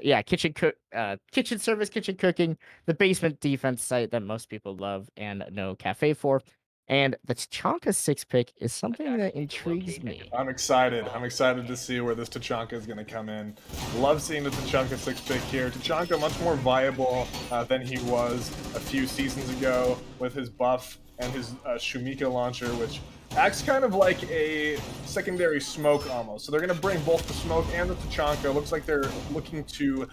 service, kitchen cooking, the basement defense site that most people love and know Cafe for. And the Tachanka 6 pick is something that intrigues me. I'm excited. I'm excited to see where this Tachanka is going to come in. Love seeing the Tachanka 6 pick here. Tachanka much more viable than he was a few seasons ago with his buff and his Shumika launcher, which acts kind of like a secondary smoke almost. So they're going to bring both the smoke and the Tachanka. Looks like they're looking to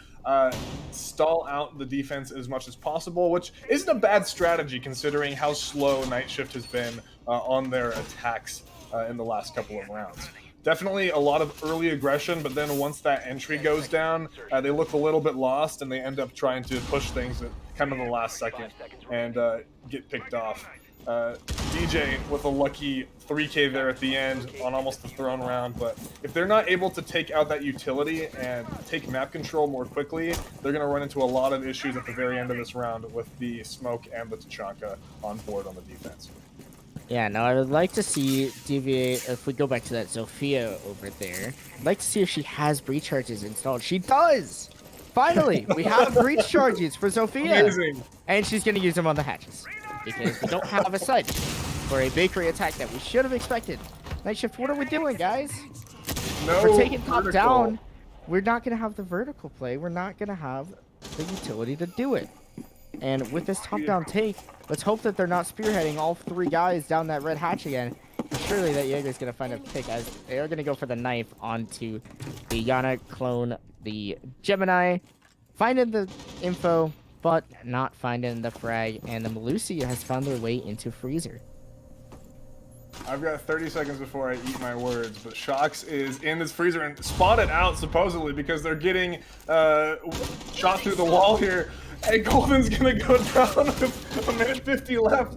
stall out the defense as much as possible, which isn't a bad strategy considering how slow Night Shift has been on their attacks in the last couple of rounds. Definitely a lot of early aggression, but then once that entry goes down, they look a little bit lost and they end up trying to push things at kind of the last second and get picked off. DJ with a lucky 3K there at the end on almost the throne round, but if they're not able to take out that utility and take map control more quickly, they're going to run into a lot of issues at the very end of this round with the smoke and the Tachanka on board on the defense. Yeah, now I would like to see DVA, if we go back to that Zofia over there, I'd like to see if she has breach charges installed. She does! Finally, we have breach charges for Zofia! Amazing. And she's going to use them on the hatches. Because we don't have a sight for a bakery attack that we should have expected. Night Shift, what are we doing, guys? No We're taking top vertical. down. We're not going to have the vertical play. We're not going to have the utility to do it. And with this top-down take, let's hope that they're not spearheading all three guys down that red hatch again. Surely that Jaeger's going to find a pick as they are going to go for the knife onto the Yana clone, the Gemini. Finding the info, but not finding the frag, and the Melusi has found their way into Freezer. I've got 30 seconds before I eat my words, but Shox is in this freezer and spotted out supposedly because they're getting shot through the wall here. And Golden's gonna go down with a minute 50 left.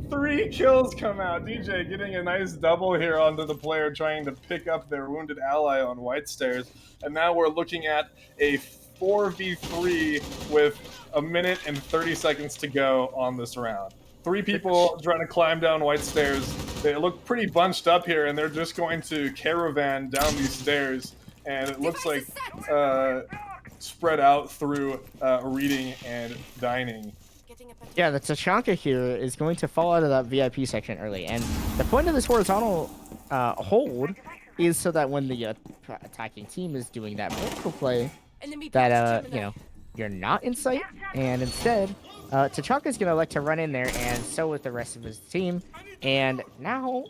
3 kills come out. DJ getting a nice double here onto the player trying to pick up their wounded ally on White Stairs. And now we're looking at a 4v3 with a minute and 30 seconds to go on this round. 3 people trying to climb down White Stairs. They look pretty bunched up here, and they're just going to caravan down these stairs. And it looks like spread out through reading and dining. Yeah, the Tachanka here is going to fall out of that VIP section early. And the point of this horizontal hold is so that when the attacking team is doing that vertical play, that, you know, you're not in sight. And instead, Tachanka's going to elect to run in there, and so with the rest of his team. And now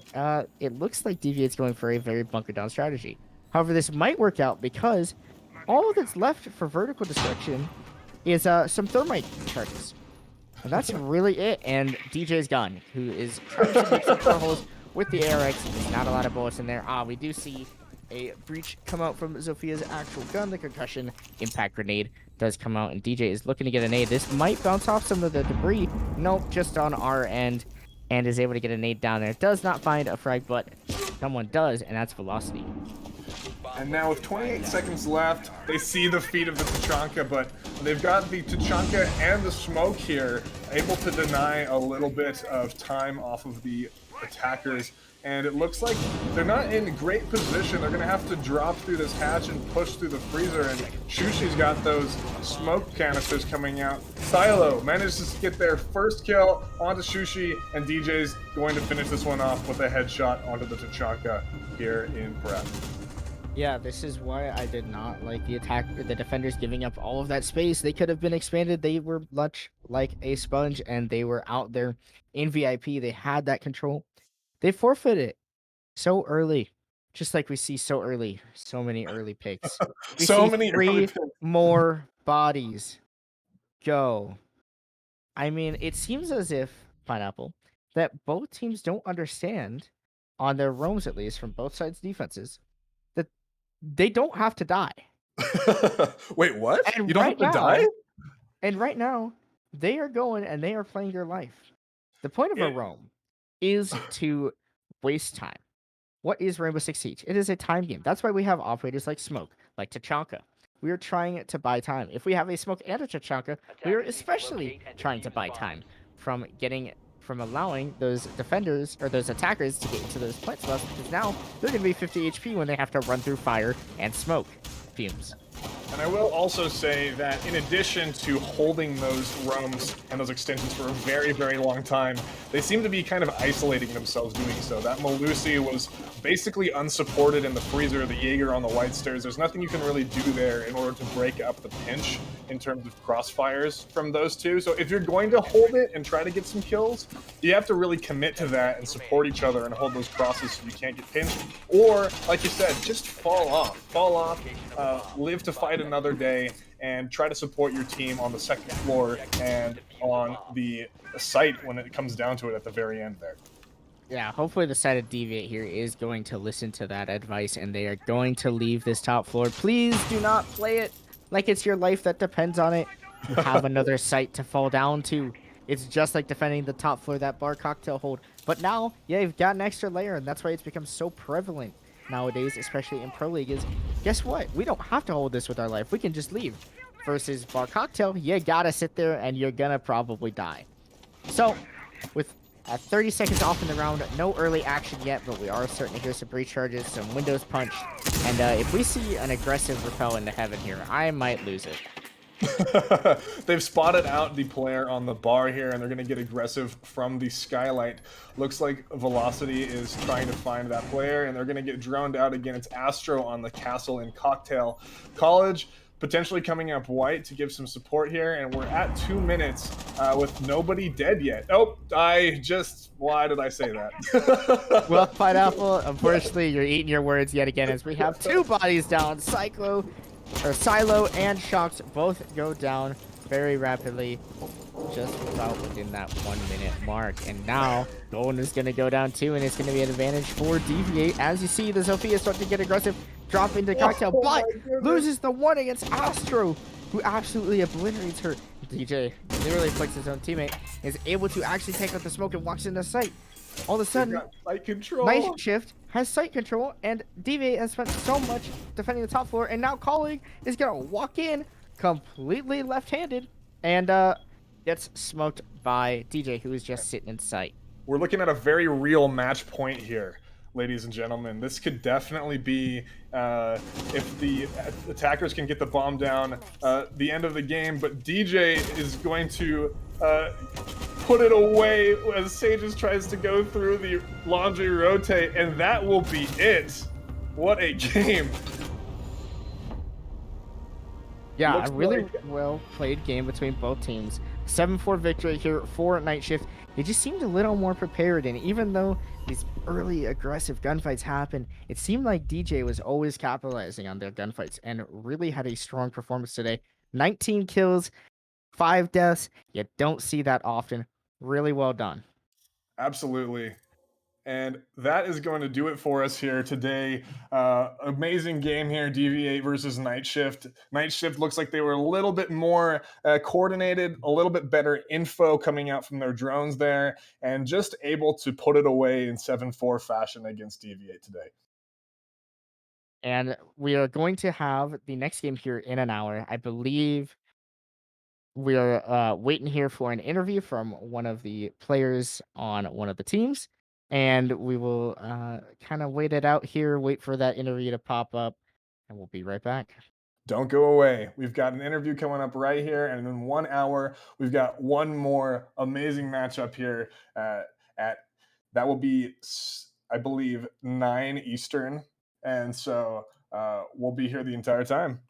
it looks like Deviate's going for a very bunker down strategy. However, this might work out because all that's left for vertical destruction is some thermite charges. And that's really it. And DJ's gun, who is trying to make some holes with the ARX. There's not a lot of bullets in there. We do see a breach come out from Zofia's actual gun. The concussion impact grenade does come out, and DJ is looking to get a nade. This might bounce off some of the debris. Nope, just on our end, and is able to get a nade down there. Does not find a frag, but someone does, and that's Velocity. And now with 28 seconds left, they see the feet of the Tachanka, but they've got the Tachanka and the smoke here, able to deny a little bit of time off of the attackers. And it looks like they're not in great position. They're going to have to drop through this hatch and push through the freezer. And Shushi's got those smoke canisters coming out. Silo manages to get their first kill onto Shushi, and DJ's going to finish this one off with a headshot onto the Tachanka here in prep. Yeah, this is why I did not like the defenders giving up all of that space. They could have been expanded. They were much like a sponge, and they were out there in VIP. They had that control. They forfeited it so early, just like we see so early. So many early picks. We So see many 3 early picks. more bodies go. I mean, it seems as if, Pineapple, that both teams don't understand, on their roams at least, from both sides' defenses, that they don't have to die. Wait, what? And You don't right have to now- die? And right now, they are going and they are playing their life. The point of a roam is to waste time. What is Rainbow Six Siege? It is a time game. That's why we have operators like Smoke, like Tachanka. We are trying to buy time. If we have a Smoke and a Tachanka, we are especially trying to buy time from allowing those defenders or those attackers to get into those plant spots, because now they're going to be 50 HP when they have to run through fire and smoke fumes. And I will also say that in addition to holding those roams and those extensions for a very, very long time, they seem to be kind of isolating themselves doing so. That Melusi was basically unsupported in the freezer, the Jaeger on the White Stairs. There's nothing you can really do there in order to break up the pinch in terms of crossfires from those two. So if you're going to hold it and try to get some kills, you have to really commit to that and support each other and hold those crosses so you can't get pinched. Or, like you said, just fall off, live to fight another day, and try to support your team on the second floor and on the site when it comes down to it at the very end there. Yeah, hopefully the side of Deviate here is going to listen to that advice and they are going to leave this top floor. Please do not play it like it's your life that depends on it. You have another site to fall down to. It's just like defending the top floor, that bar cocktail hold. But now, yeah, you've got an extra layer, and that's why it's become so prevalent nowadays, especially in Pro League, is guess what? We don't have to hold this with our life. We can just leave. Versus bar cocktail, you gotta sit there and you're gonna probably die. So, with 30 seconds off in the round, no early action yet, but we are starting to hear some breach charges, some windows punched, and if we see an aggressive repel into heaven here, I might lose it. They've spotted out the player on the bar here, and they're going to get aggressive from the skylight. Looks like Velocity is trying to find that player, and they're going to get droned out again. It's Astro on the castle in Cocktail College, potentially coming up white to give some support here, and we're at 2 minutes with nobody dead yet. Oh, why did I say that? Well, Pineapple, unfortunately, you're eating your words yet again as we have 2 bodies down. Silo and Shocks both go down very rapidly, just about within that 1 minute mark. And now Golden is going to go down too, and it's going to be an advantage for Deviate. As you see, the Zofia starting to get aggressive, drop into Cocktail, but loses the one against Astro, who absolutely obliterates her. DJ literally flicks his own teammate, is able to actually take out the smoke and walks into sight. All of a sudden, Sight control. Night Shift has sight control, and Deviate has spent so much defending the top floor, and now Colleague is gonna walk in completely left-handed and gets smoked by DJ, who is just sitting in sight. We're looking at a very real match point here, ladies and gentlemen. This could definitely be, if the attackers can get the bomb down, the end of the game, but DJ is going to put it away as Sages tries to go through the laundry rotate, and that will be it. What a game. Yeah, Looks a really like... well played game between both teams. 7-4 victory here for Night Shift. They just seemed a little more prepared, and even though these early aggressive gunfights happened, it seemed like DJ was always capitalizing on their gunfights and really had a strong performance today. 19 kills, 5 deaths. You don't see that often. Really well done. Absolutely. And that is going to do it for us here today. Amazing game here, Deviate versus Night Shift. Night Shift looks like they were a little bit more coordinated, a little bit better info coming out from their drones there, and just able to put it away in 7-4 fashion against Deviate today. And we are going to have the next game here in an hour. I believe we are waiting here for an interview from one of the players on one of the teams. And we will kind of wait it out here, wait for that interview to pop up, and we'll be right back. Don't go away. We've got an interview coming up right here, and in 1 hour, we've got one more amazing matchup here at that will be, I believe, 9 Eastern, and so we'll be here the entire time.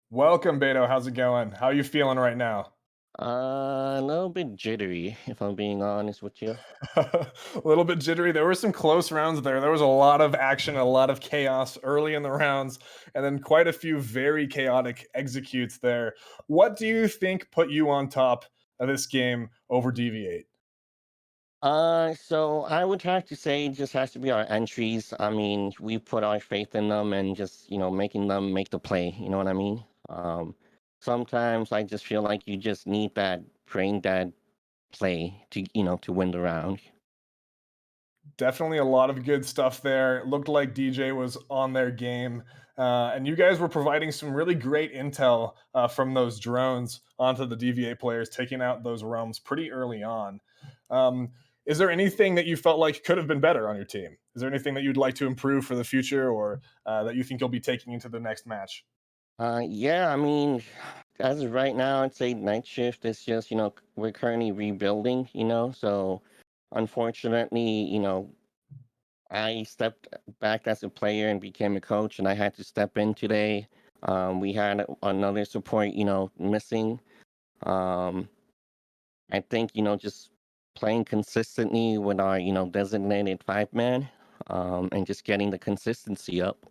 Welcome, Beto. How's it going? How are you feeling right now? A little bit jittery, if I'm being honest with you. A little bit jittery. There were some close rounds there. There was a lot of action, a lot of chaos early in the rounds, and then quite a few very chaotic executes there. What do you think put you on top of this game over Deviate? So I would have to say it just has to be our entries. I mean, we put our faith in them and just, making them make the play. You know what I mean? Sometimes I just feel like you just need that brain dead play to win the round. Definitely a lot of good stuff there. It looked like DJ was on their game. And you guys were providing some really great intel from those drones onto the DVA players, taking out those realms pretty early on. Um, is there anything that you felt like could have been better on your team? Is there anything that you'd like to improve for the future or that you think you'll be taking into the next match? Yeah, I mean, as of right now, I'd say night shift is just, we're currently rebuilding, so unfortunately, I stepped back as a player and became a coach, and I had to step in today. We had another support, missing. Um, I think, just playing consistently with our, designated 5-man, and just getting the consistency up.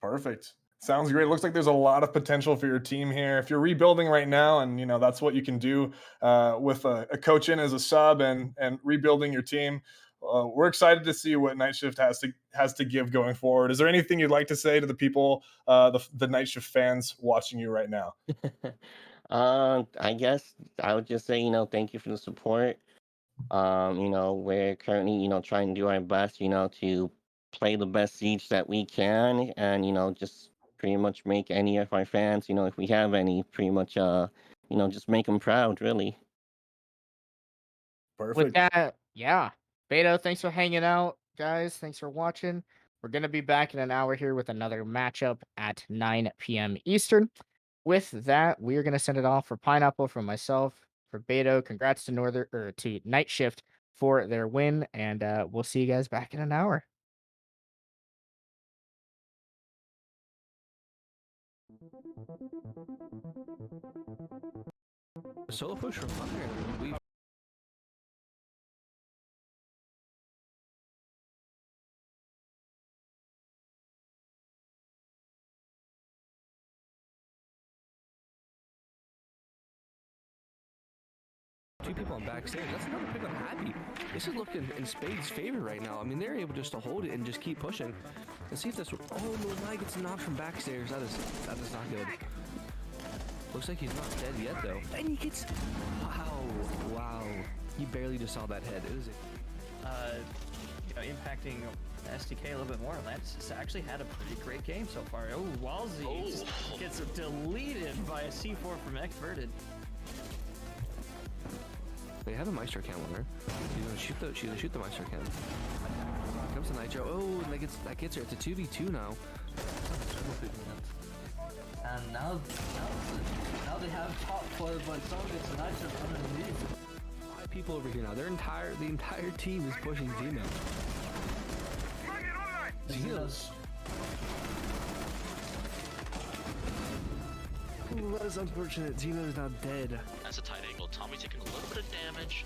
Perfect. Sounds great. Looks like there's a lot of potential for your team here. If you're rebuilding right now, and that's what you can do with a coach in as a sub and rebuilding your team. We're excited to see what Night Shift has to give going forward. Is there anything you'd like to say to the people, the Night Shift fans watching you right now? I guess I would just say, thank you for the support. We're currently, trying to do our best, to play the best Siege that we can, and just pretty much make any of our fans, if we have any, pretty much, just make them proud, really. With Perfect. that, yeah. Beto, thanks for hanging out, guys. Thanks for watching. We're going to be back in an hour here with another matchup at 9 p.m. Eastern. With that, we're going to send it off for Pineapple, from myself, for Beto. Congrats to Night Shift for their win, and we'll see you guys back in an hour. Solo push from Thunder. We two people on backstage. That's another pick I'm happy. This is looking in Spade's favor right now. I mean, they're able just to hold it and just keep pushing. Let's see if that's. Oh, Moonlight gets knocked from backstairs. That is not good. Looks like he's not dead yet though. And he gets. Wow. He barely just saw that head. It was impacting STK a little bit more. Lance has actually had a pretty great game so far. Oh, Walsey gets deleted by a C4 from Exverted. They have a Maestro cam on her. She's gonna shoot the Maestro cam. Comes to Nitro. Oh, and that gets her. It's a 2v2 now. And now they have top player, but so gets Nitro underneath. 5 people over here now. The entire team is pushing Zeno. Zeno's. Ooh, that is unfortunate. Zeno is not dead. That's a tight angle. Tommy taking a little bit of damage.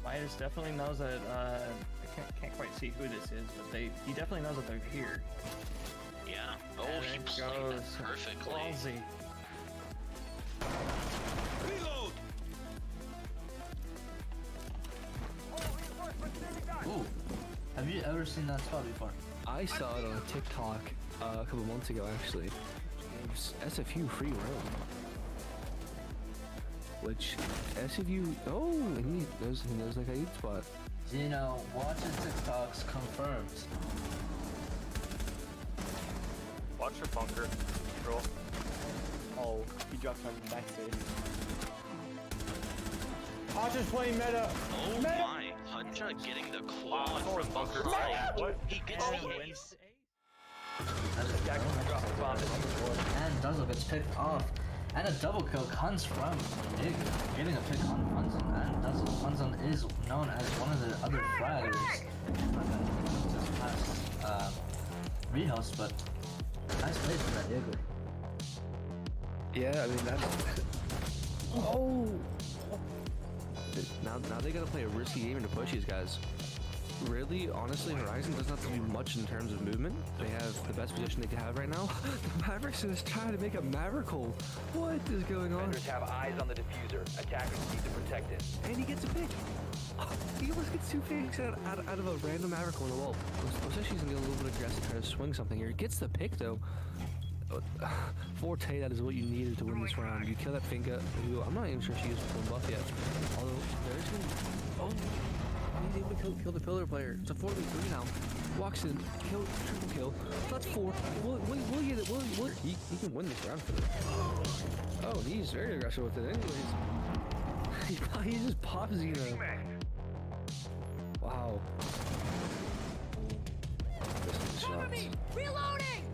Midas definitely knows that. I can't quite see who this is, but he definitely knows that they're here. Yeah. Oh, And he it played goes that perfectly. Walsey. Reload! Ooh, have you ever seen that spot before? I saw it on TikTok a couple months ago, actually. It was SFU free roam. Which SFU? Oh, he knows like a good spot. Zeno watching TikToks confirms. Watch your bunker, girl. Oh, he dropped from backstage. Archer's playing meta. Oh my. Huncha getting the quad from behind. What? He gets the ace. And Duzzle gets picked off. And a double kill comes from Dig, getting a pick on Funzon. And Duzzle. Funzon is known as one of the other fraggers. Just past rehouse, but nice play from that Igor. Yeah, I mean that's. Oh. Now they gotta play a risky game to push these guys. Really, honestly, Horizon doesn't have to do much in terms of movement. They have the best position they can have right now. The Mavericks is trying to make a Maverickle. What is going on? Defenders have eyes on the diffuser. Attackers need to protect it. And he gets a pick. He almost gets 2 picks out of a random Maverickle on the wall. Looks like she's gonna get a little bit aggressive, try to swing something here. Gets the pick though. Forte, that is what you needed to win this round. You kill that Finka, who I'm not even sure she used full buff yet. Although there's gonna. Oh. He's able to kill the pillar player. It's a 4v3 now. Walks in, kill, triple kill. That's 4. We'll get it. He can win this round for this. Oh, he's very aggressive with it anyways. He just pops Xeno. Wow. Cover me! Reloading!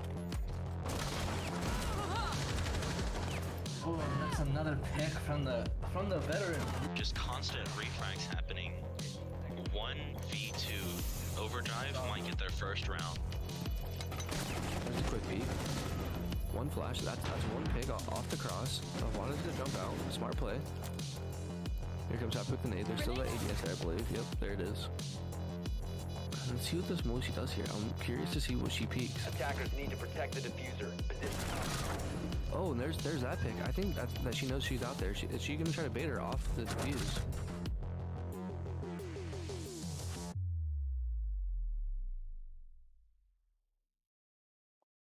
Oh, and that's another pick from the veteran. Just constant refrags happening. 1v2 overdrive might get their first round. There's a quick peek. One flash. That's one pig off the cross. Wanted to jump out. Smart play. Here comes Hop with the nade. There's still that ADS there, I believe. Yep, there it is. Let's see what this Moshi does here. I'm curious to see what she peeks. Attackers need to protect the diffuser. Oh, and there's that pick. I think that she knows she's out there. Is she gonna try to bait her off the defuse?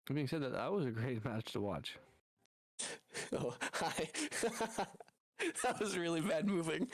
That being said, that was a great match to watch. Oh, hi. That was really bad moving.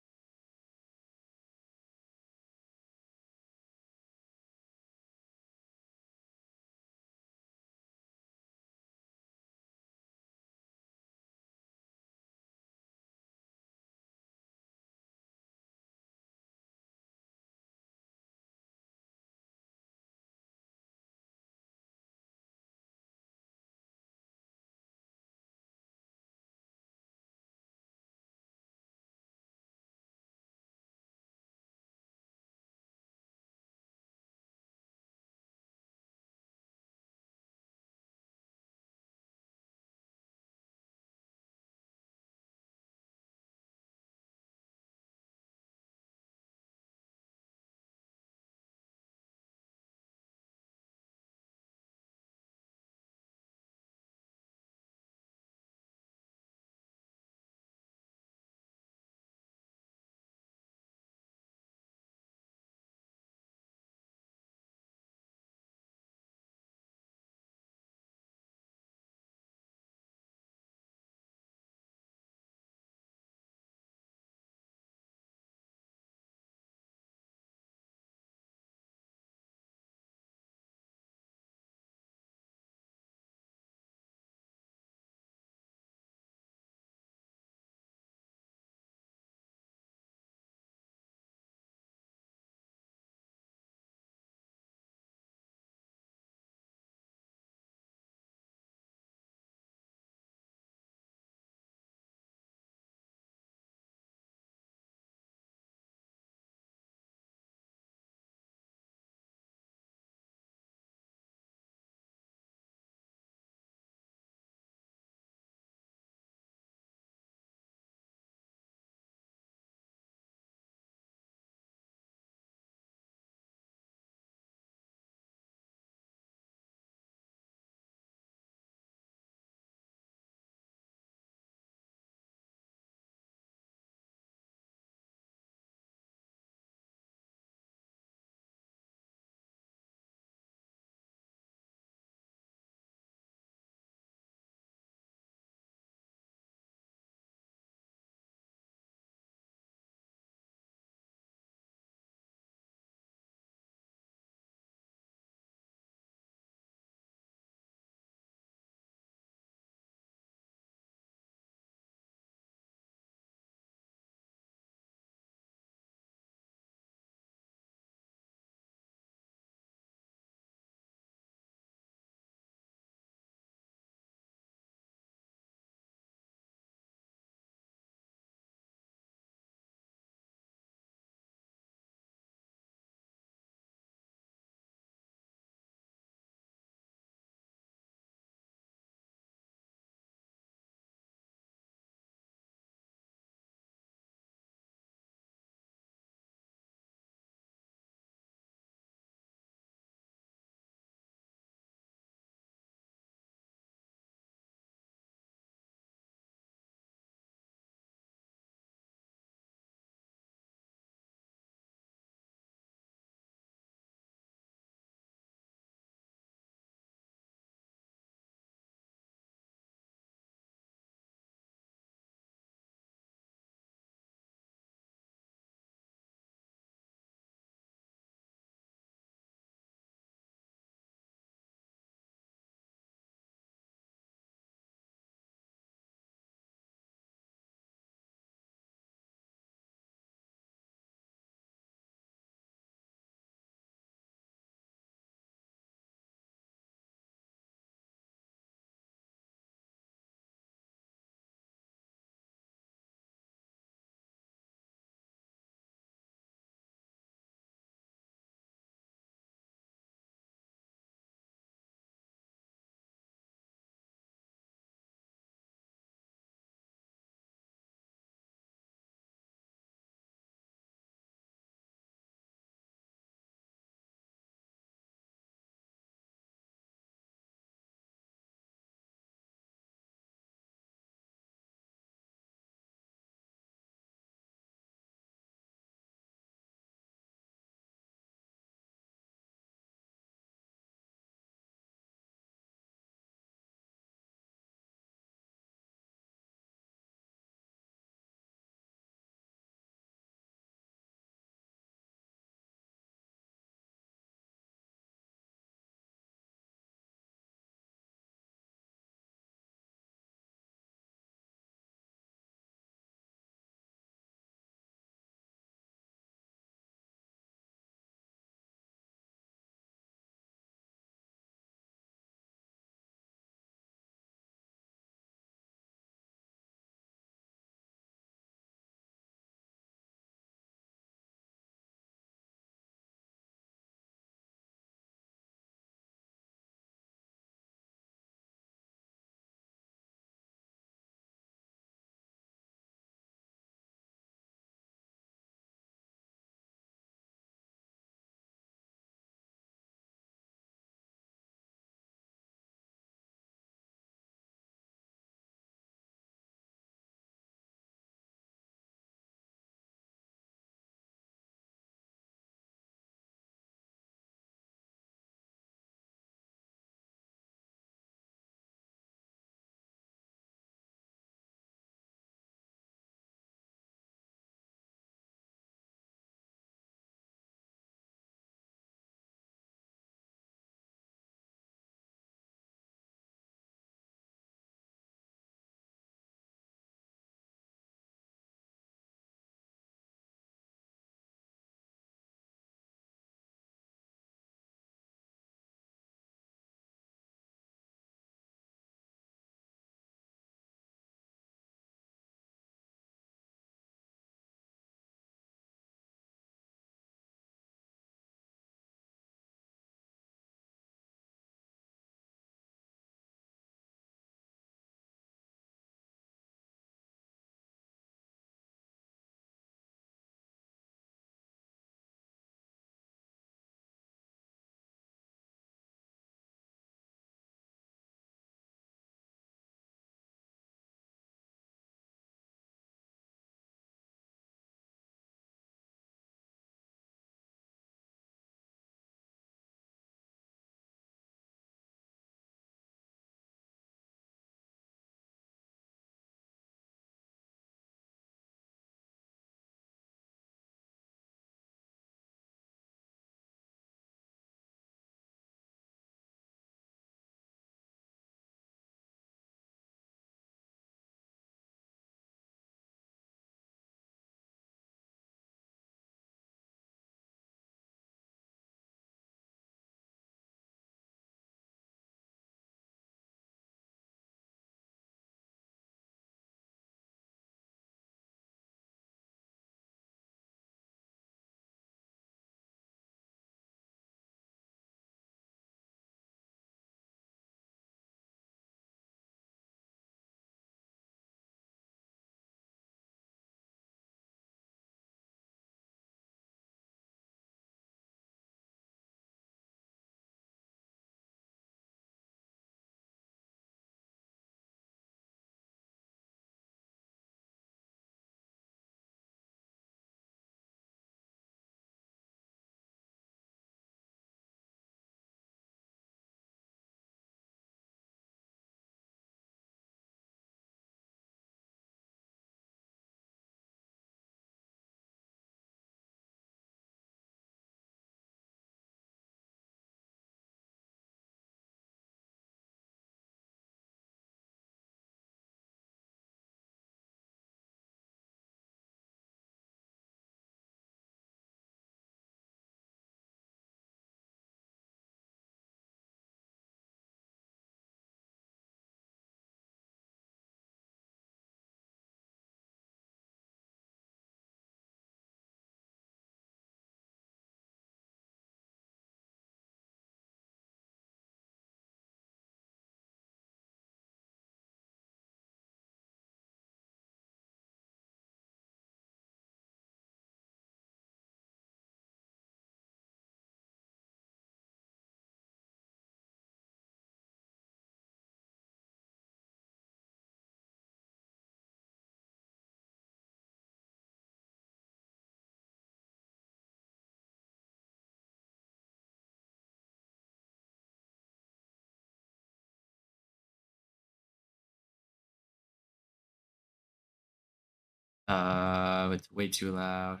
It's way too loud.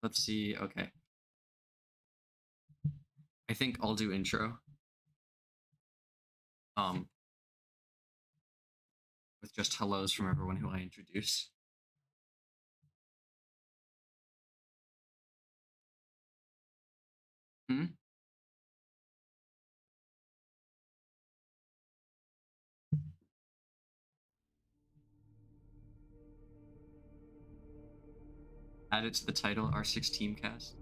Let's see. Okay. I think I'll do intro. With just hellos from everyone who I introduce. Hmm? Add it to the title, R6 Teamcast.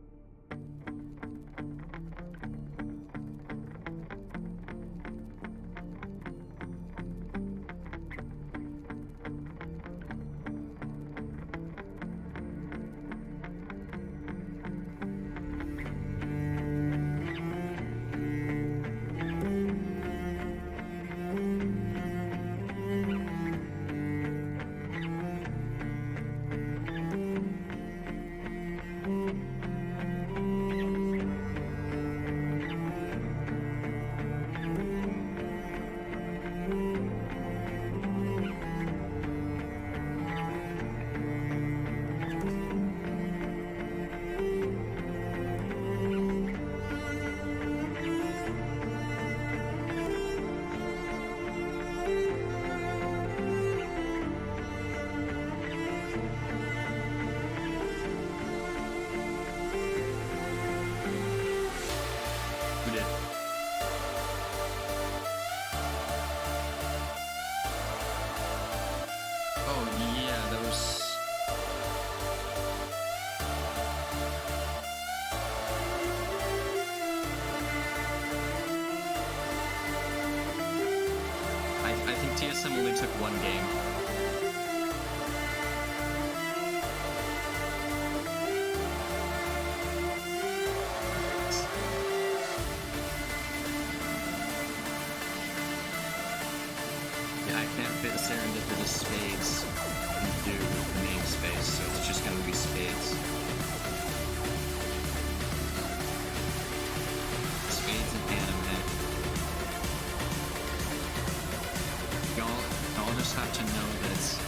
Who did? Oh yeah, that was. I think TSM only took one game. Yeah, I can't fit serendipitous spades into the namespace, so it's just gonna be spades. Spades and anime. Y'all just have to know that it's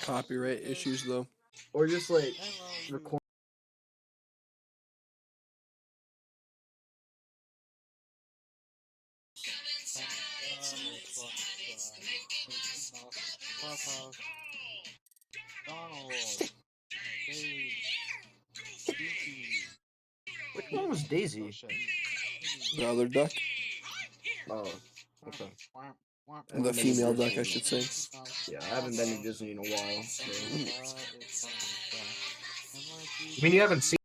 copyright issues though. Or just like record. Which one was Daisy? The other duck. Oh, okay. The female duck, I should say. Yeah, I haven't been to Disney in a while. So. I mean, you haven't seen.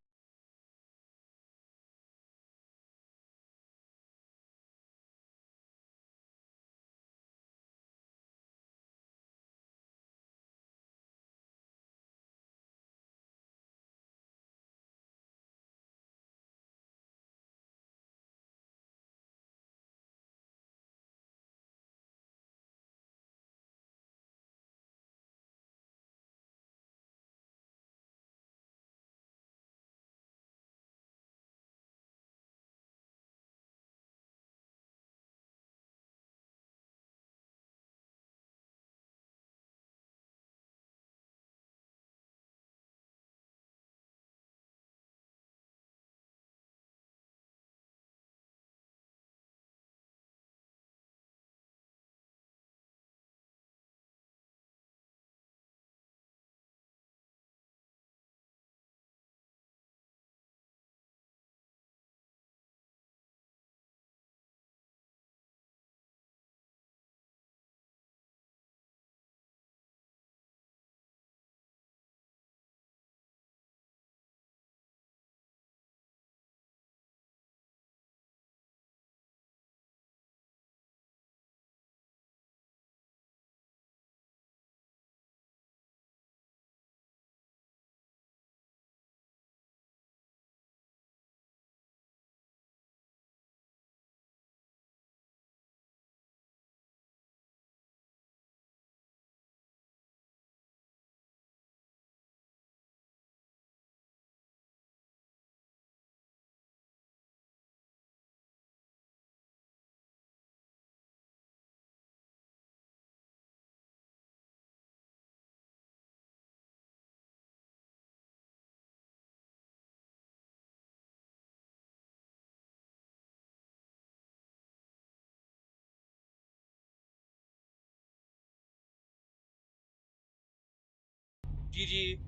GG.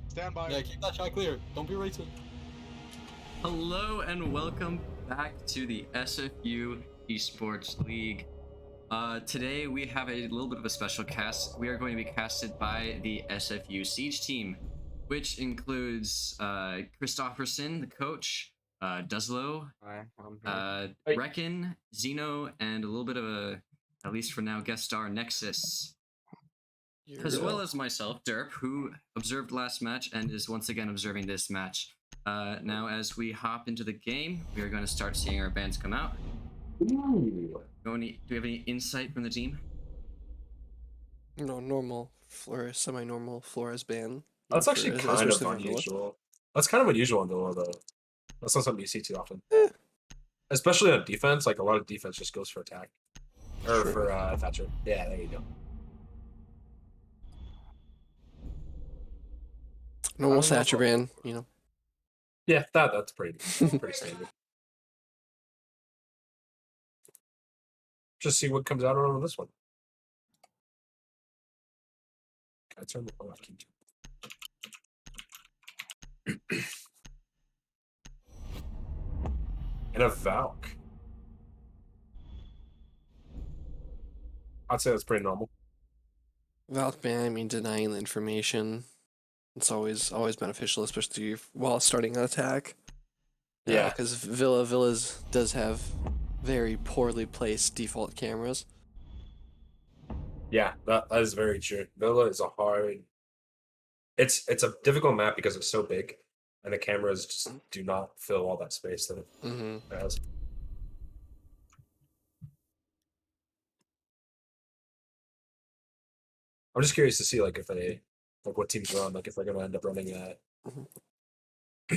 Stand by. Yeah, keep that shot clear. Don't be racist. Hello and welcome back to the SFU Esports League. Today we have a little bit of a special cast. We are going to be casted by the SFU Siege team, which includes Christopherson, the coach, Duzlo, Reckon, Zeno, and a little bit of a, at least for now, guest star Nexus. As well as myself, Derp, who observed last match and is once again observing this match. Now, as we hop into the game, we are going to start seeing our bands come out. Do we have any insight from the team? No, normal Flores, semi-normal Flores band. That's actually kind of unusual. That's kind of unusual in Villa, though. That's not something you see too often. Especially on defense, like a lot of defense just goes for attack. Or for Thatcher. Yeah, there you go. Normal Thatcher band, you know. Yeah, that's pretty standard. Just see what comes out on this one. Can I turn the I can. And a Valk. I'd say that's pretty normal. Valk band, I mean, denying the information. It's always beneficial, especially while starting an attack. Yeah, because Villas does have very poorly placed default cameras. Yeah, that is very true. Villa is a hard. It's a difficult map because it's so big, and the cameras just do not fill all that space that it has. I'm just curious to see like if they what teams run, like if they're gonna end up running that. I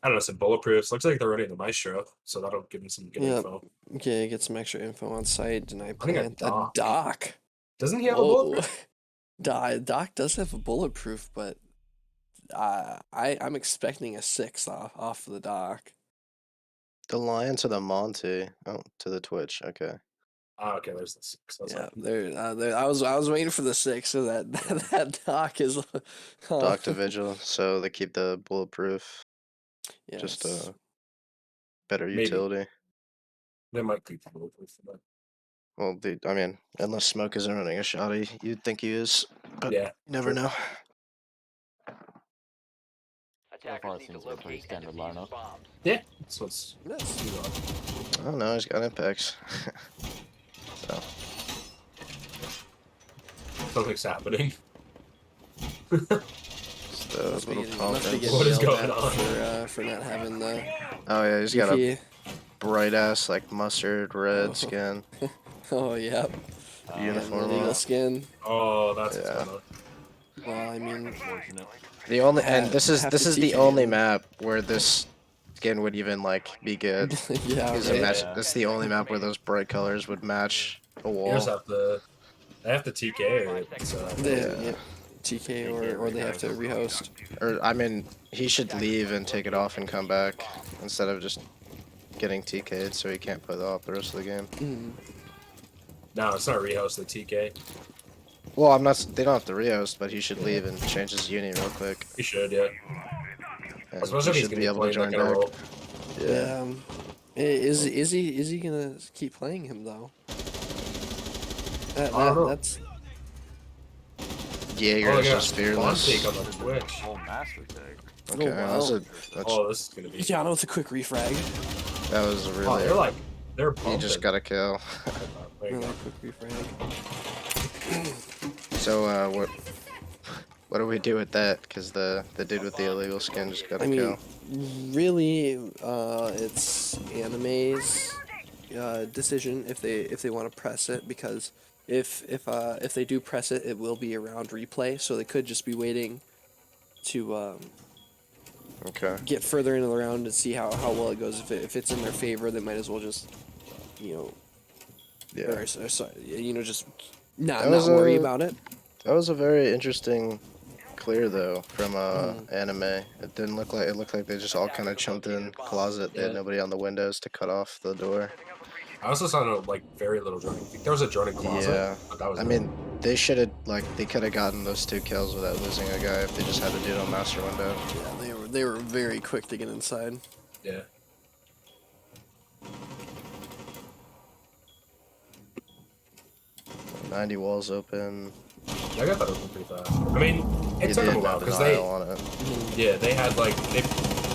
don't know, some bulletproofs. Looks like they're running the Maestro, so that'll give me some good info. Yeah, get some extra info on site. Deny plant a dock. Doesn't he have a bulletproof? Doc does have a bulletproof, but I'm expecting a 6 off the Doc. The Lion to the Monty. Oh, to the Twitch. Okay. Oh, okay, there's the 6. Yeah, there. I was waiting for the 6, so that that Doc is. Doc to Vigil, so they keep the bulletproof. Yes. Just better Maybe. utility. They might keep the bulletproof for that. Well, I mean, unless Smoke isn't running a shoddy, you'd think he is, but Yeah, you never know. Attackers need to locate and defuse bombs. Yeah, that's what's. I don't know. He's got impacts. So Something's happening. just a little confidence. What is going on? For not having the. Oh yeah, he's got a GP. bright ass like mustard red skin Oh yeah. uniform. Eagle on. skin. Oh, that's what's Yeah. going on. Well, I mean, The only and this is Have this to is the TK only him. map where this skin would even like be good. yeah, Because right. that's the only map where those bright colors would match a You wall. just have to. They have to TK or it's. Yeah. TK or they have to rehost. Or I mean, he should leave and take it off and come back instead of just getting TK'd so he can't play the rest of the game. Mm. No, it's not rehost the TK. Well, I'm not. They don't have to rehost, but he should leave and change his uni real quick. He should, yeah. And Especially if he he's should gonna be able to playing join that kind of back. role. Yeah. Is he gonna keep playing him though? I don't know. That's Jaeger Oh, is yeah. just fearless. Take on the Twitch. Master tag. Okay, wow. Oh, this is gonna be. Yano with a quick refrag. that was a Oh, really. they're He bumping. just got a kill. There you Really go. quick refrag. So what do we do with that? Because the dude with the illegal skin just got a I mean, kill. really, it's Anime's decision if they want to press it, because if they do press it, it will be around replay, so they could just be waiting to Okay. get further into the round and see how well it goes. If it's in their favor, they might as well just Yeah. or sorry, just not That was worry a- about it. That was a very interesting clear though from anime. It didn't look like it looked like they just all kind of jumped in closet. They had nobody on the windows to cut off the door. I also saw like very little joining. There was a joining closet. Yeah. But that was I mean, they should have they could have gotten those 2 kills without losing a guy if they just had to do it on master window. Yeah, they were very quick to get inside. Yeah. Yeah. 90 walls open. Yeah, I got that open pretty fast. I mean, it You took did them a while no because denial on it. they had like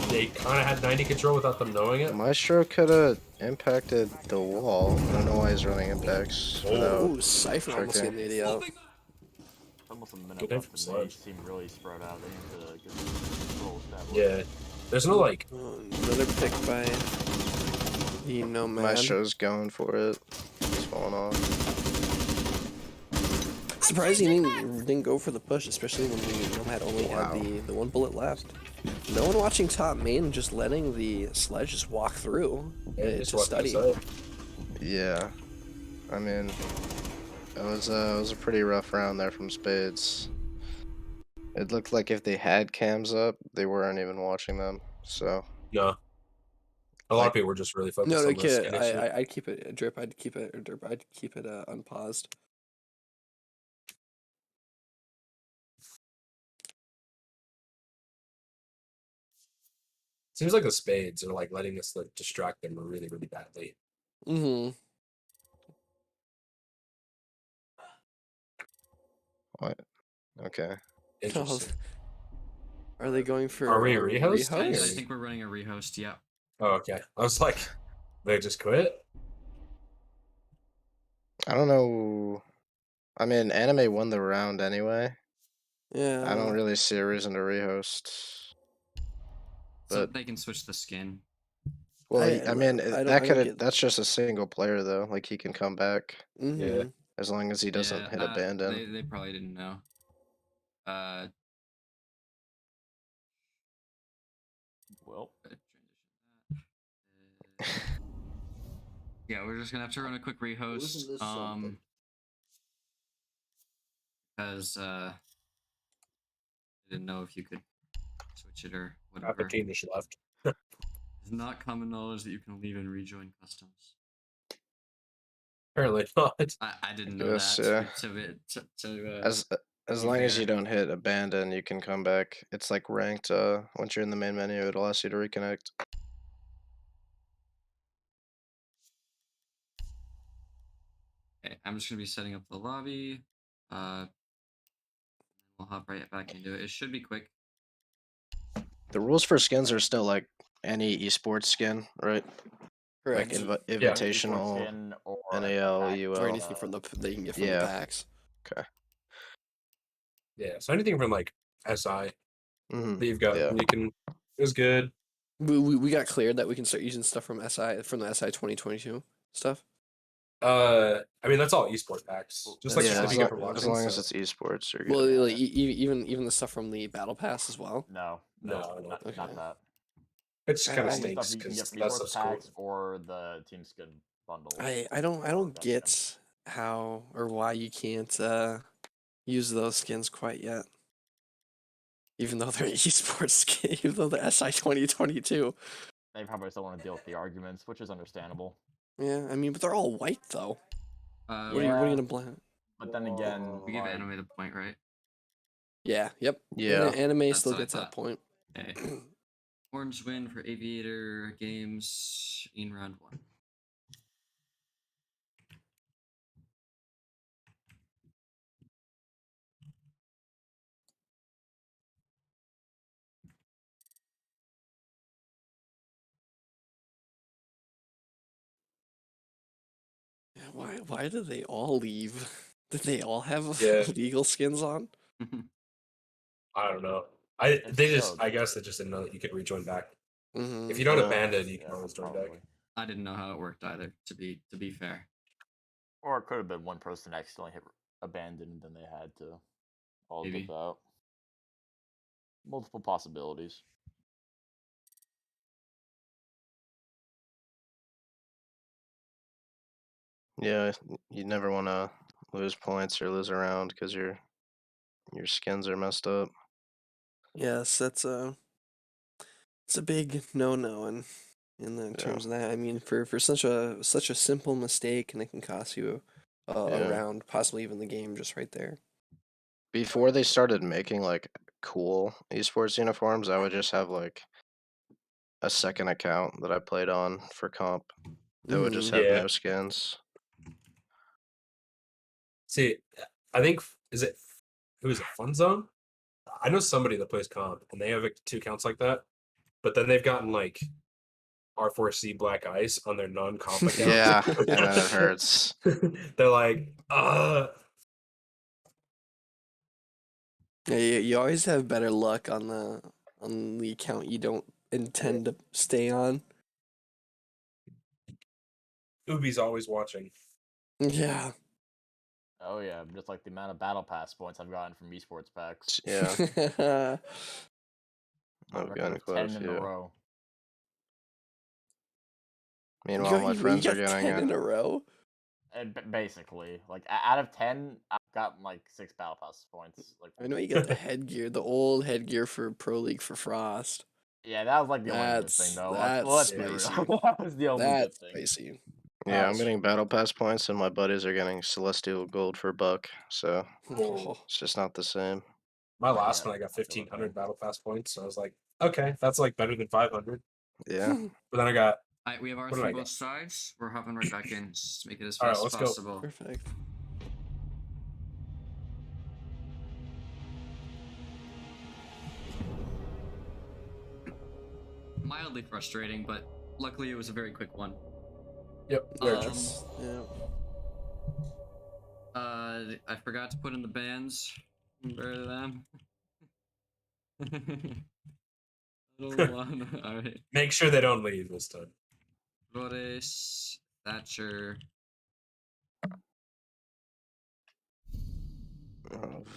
they kind of had 90 control without them knowing it. Maestro could have impacted the wall. I don't know why he's running impacts without. Oh, Cypher almost tricking. getting an 80 out. Almost a minute Good left, for and Sludge. they seem really spread out. They need to get some control established. Yeah. There's no like. Another pick by the Nomad. Maestro's going for it. He's falling off. Surprised he didn't go for the push, especially when the Nomad only had the 1 bullet left. No one watching top main, just letting the Sledge just walk through Just to walk study. outside. Yeah, I mean, it was a pretty rough round there from Spades. It looked like if they had cams up, they weren't even watching them. So No. A lot of people were just really focused No, on this. kid, I'd keep it drip. I'd keep it unpaused. Seems like the Spades are like letting us like distract them really, really badly. Mm-hmm. what? Okay. Interesting. Are they going for? Are we a rehost? I Yes. think we're running a rehost. Yeah. Oh, okay. I was like, they just quit. I don't know. I mean, anime won the round anyway. Yeah. I don't really see a reason to rehost. So But they can switch the skin. well, I mean, that could get- that's just a single player though. Like he can come back Mhm. Yeah. as long as he doesn't Yeah, hit abandon. They probably didn't know. Well, yeah, we're just gonna have to run a quick Isn't rehost. this something? because I didn't know if you could switch it or whatever. Palpatine just left. It's not common knowledge that you can leave and rejoin customs. Apparently not. I didn't know Yes, that. yeah. As be long as fair. you don't hit abandon, you can come back. It's like ranked. Once you're in the main menu, it allows you to reconnect. Okay, I'm just gonna be setting up the lobby. We'll hop right back into it. It should be quick. The rules for skins are still like any esports skin, right? Correct. Like Yeah, invitational, esports skin or NAL, pack, UL. Or anything from the that you can get from Yeah. the packs. Okay. Yeah, so anything from like SI Mhm. that you've got, Yeah. you can. It was good. We got cleared that we can start using stuff from the SI 2022 stuff. I mean that's all esport packs, just like Yeah, stuff as you get from long Login, as so- it's esports, you're Well, good. like, even the stuff from the battle pass as well. No, No, not Okay. that. It's kind of Only stinks stuff you can get because from that esports stuff's cool. packs or the team skin bundle. I don't get how or why you can't use those skins quite yet. Even though they're esports skin, even though they're SI 2022. They probably still want to deal with the arguments, which is understandable. Yeah, I mean, but they're all white though. What are you Yeah. gonna blend? But then again, We give like, anime the point, right? Yeah, yep. Yeah. Anime That's still what I gets that thought. point. Okay. Orange win for Aviator Games in round 1. Yeah, why did they all leave? Did they all have Yeah. legal skins on? I don't know. It's They just so- I guess they just didn't know that you could rejoin back. Mhm. If you don't Yeah. abandon, you can Yeah, always join probably. back. I didn't know how it worked either. To be fair. Or it could have been one person accidentally hit abandoned and then they had to all Maybe. dip out. Multiple possibilities. Yeah, you never want to lose points or lose a round because your skins are messed up. Yes, it's a big no in the terms of that. I mean, for such a simple mistake, and it can cost you a Yeah. round, possibly even the game, just right there. Before they started making like cool esports uniforms, I would just have like a second account that I played on for comp that would just have Yeah. no skins. See, I think who is it? Fun Zone? I know somebody that plays comp, and they have like 2 accounts like that. But then they've gotten like R4C Black Ice on their non-comp account. Yeah, that hurts. They're like, Yeah, you always have better luck on the account you don't intend to stay on. Ubi's always watching. Yeah. Oh yeah, just like the amount of battle pass points I've gotten from esports packs. Yeah. My I've record gotten of quite a 10 in a few. row. Meanwhile, my friends are got getting 10 in a row. And basically, like out of 10, I've gotten like 6 battle pass points. Like I know you got the headgear, the old headgear for Pro League for Frost. yeah, that was like the only good thing though. Let's be real. That was the only That's good thing. spicy. Yeah, I'm getting battle pass points, and my buddies are getting celestial gold for buck. So it's just not the same. My last one, I got 1,500 battle pass points. So I was like, okay, that's like better than 500. Yeah. But then I got. Alright, we have ours What did from I both get? sides. We're hopping right back in. Just make it as Alright, fast let's as go. possible. Perfect. Mildly frustrating, but luckily it was a very quick one. Yep. Yeah. I forgot to put in the bands. Where are them? Little one. Alright. Make sure they don't leave this time. Flores, Thatcher.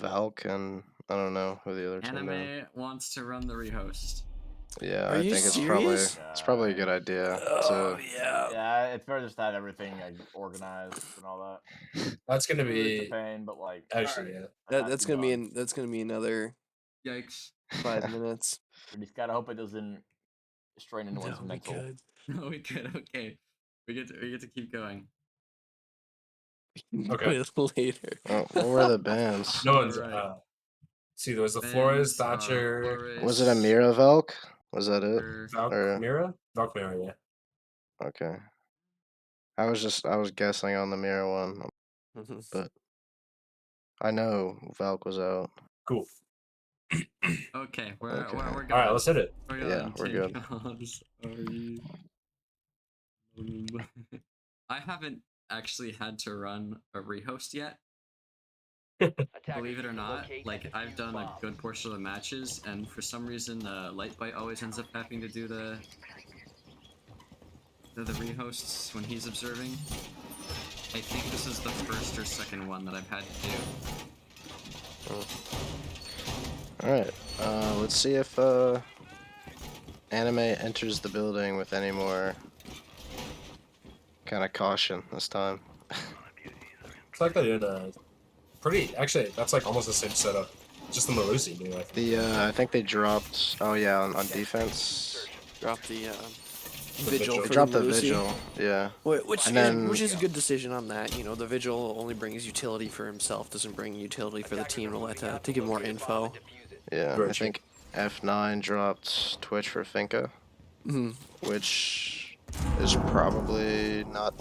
Valk and I don't know who the other two are. Anime wants to run the rehost. Yeah, Are I you think serious? it's probably a good idea. Oh to, yeah. Yeah, it's better just to have everything like organized and all that. That's gonna It's a be pain, but like actually yeah. That's gonna be that's gonna be another Yikes. 5 minutes. we just gotta hope it doesn't strain anyone's No, we mental. could. No, we could. Okay, we get to keep going. Okay. Later. oh, what were the bands? No one's Alright. see there was the Flores, Bands are Thatcher, Was it a Mira Velk? Was that it? Or Valkmira? Valkmira, yeah. okay. I was guessing on the Mira one, but I know Valk was out. Cool. Okay, we're Okay. good. Alright, let's hit it. Yeah, we're good. I haven't actually had to run a rehost yet. Believe it or not, like I've done a good portion of the matches, and for some reason, Lightbite always ends up having to do the rehosts when he's observing. I think this is the first or second one that I've had to do. Alright, let's see if Anime enters the building with any more kind of caution this time. It's like they did a pretty actually that's like almost the same setup. Just the Malusi new, I think. I think they dropped on defense. Drop the The vigil. Vigil. For They dropped the Malusi. vigil, yeah. Which And then which is a good decision on that. You know, the vigil only brings utility for himself, doesn't bring utility for the team to let to give more info. yeah, Very I true. think F9 dropped Twitch for Finka, Mhm. which is probably not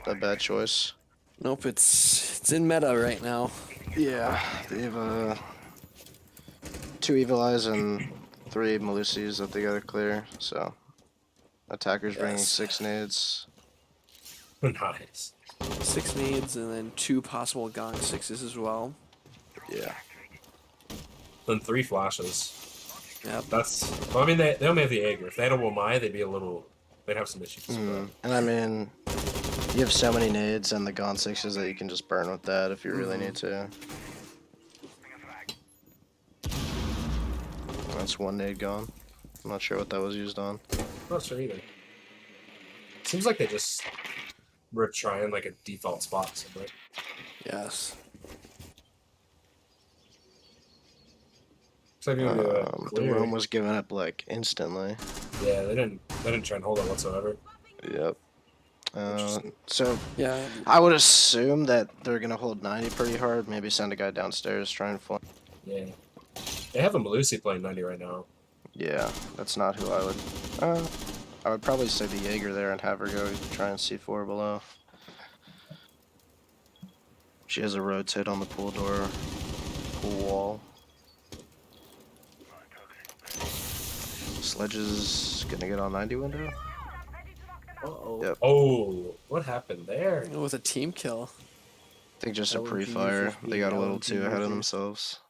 a bad choice. Nope, it's in meta right now. Yeah, they have 2 Evil Eyes and 3 Malusis that they gotta clear, so attackers bringing Yes. 6 nades. Nice. 6 nades and then 2 possible Gong 6s as well. Yeah. Then 3 flashes. Yep. That's well, I mean they only have the Aegir. If they had a Womai, they'd have some issues. Mm. And I mean, you have so many nades and the Gone 6s that you can just burn with that if you really need to. That's 1 nade gone. I'm not sure what that was used on. I'm not sure either. Seems like they just were trying like a default spot somewhere. Yes. Looks like they're gonna do a The clear. room was given up like instantly. Yeah, they didn't try and hold it whatsoever. Yep. So Yeah. I would assume that they're gonna hold 90 pretty hard. Maybe send a guy downstairs, try and flank. Yeah. They have a Malusi playing 90 right now. Yeah, that's not who I would. I would probably say the Jaeger there and have her go try and C4 below. She has a rotate on the pool door, pool wall. Sledge is gonna get on 90 window. Uh-oh. Yep. Oh, what happened there? With a team kill. I think just a LMG pre-fire. They got a little LMG too ahead of user. themselves.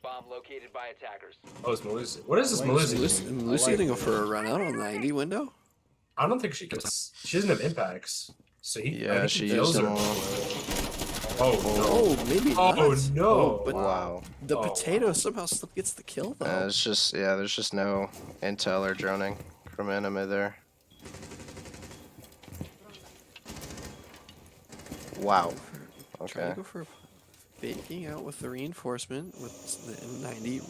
Bomb located by attackers. Oh, it's Malusi. What is this Malusi doing? Lucy gonna go for a run out on the 90 window? I don't think she gets. She doesn't have impacts. So he. Yeah, I think she he kills used her. them all. Oh no. Oh, maybe Oh not. no. Oh, but Wow. the Oh, potato somehow still gets the kill though. It's just, yeah, there's just no intel or droning from Anime there. Wow. Try Okay. to go for faking out with the reinforcement with the 90.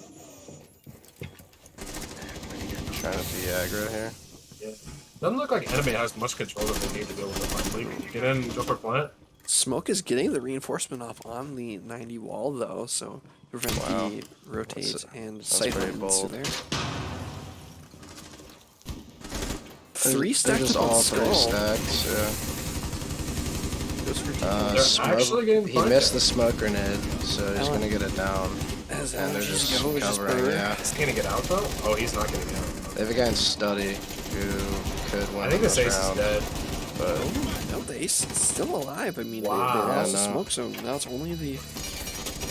Trying to be aggro here. Yeah. Doesn't look like Anime has much control that they need to go with the fight. Get in, go for plant. Smoke is getting the reinforcement off on the 90 wall though, so prevent Wow. the rotate That's- and that's sight pretty lines bold. there. They're- 3 they're stacked just up on all 3 skull. stacked, yeah. Goes for They're Smoke, actually getting he flanked. missed the smoke grenade, so he's Alan- gonna get it down. As And they're LMGs just go, it's just covering, burn. yeah. Is he gonna get out though? Oh, he's not gonna get out. They have a guy in Study who could win I think this this ace is round, dead. but No, the ace is still alive. I mean, they Wow. lost the Yeah, no. smoke, so now it's only the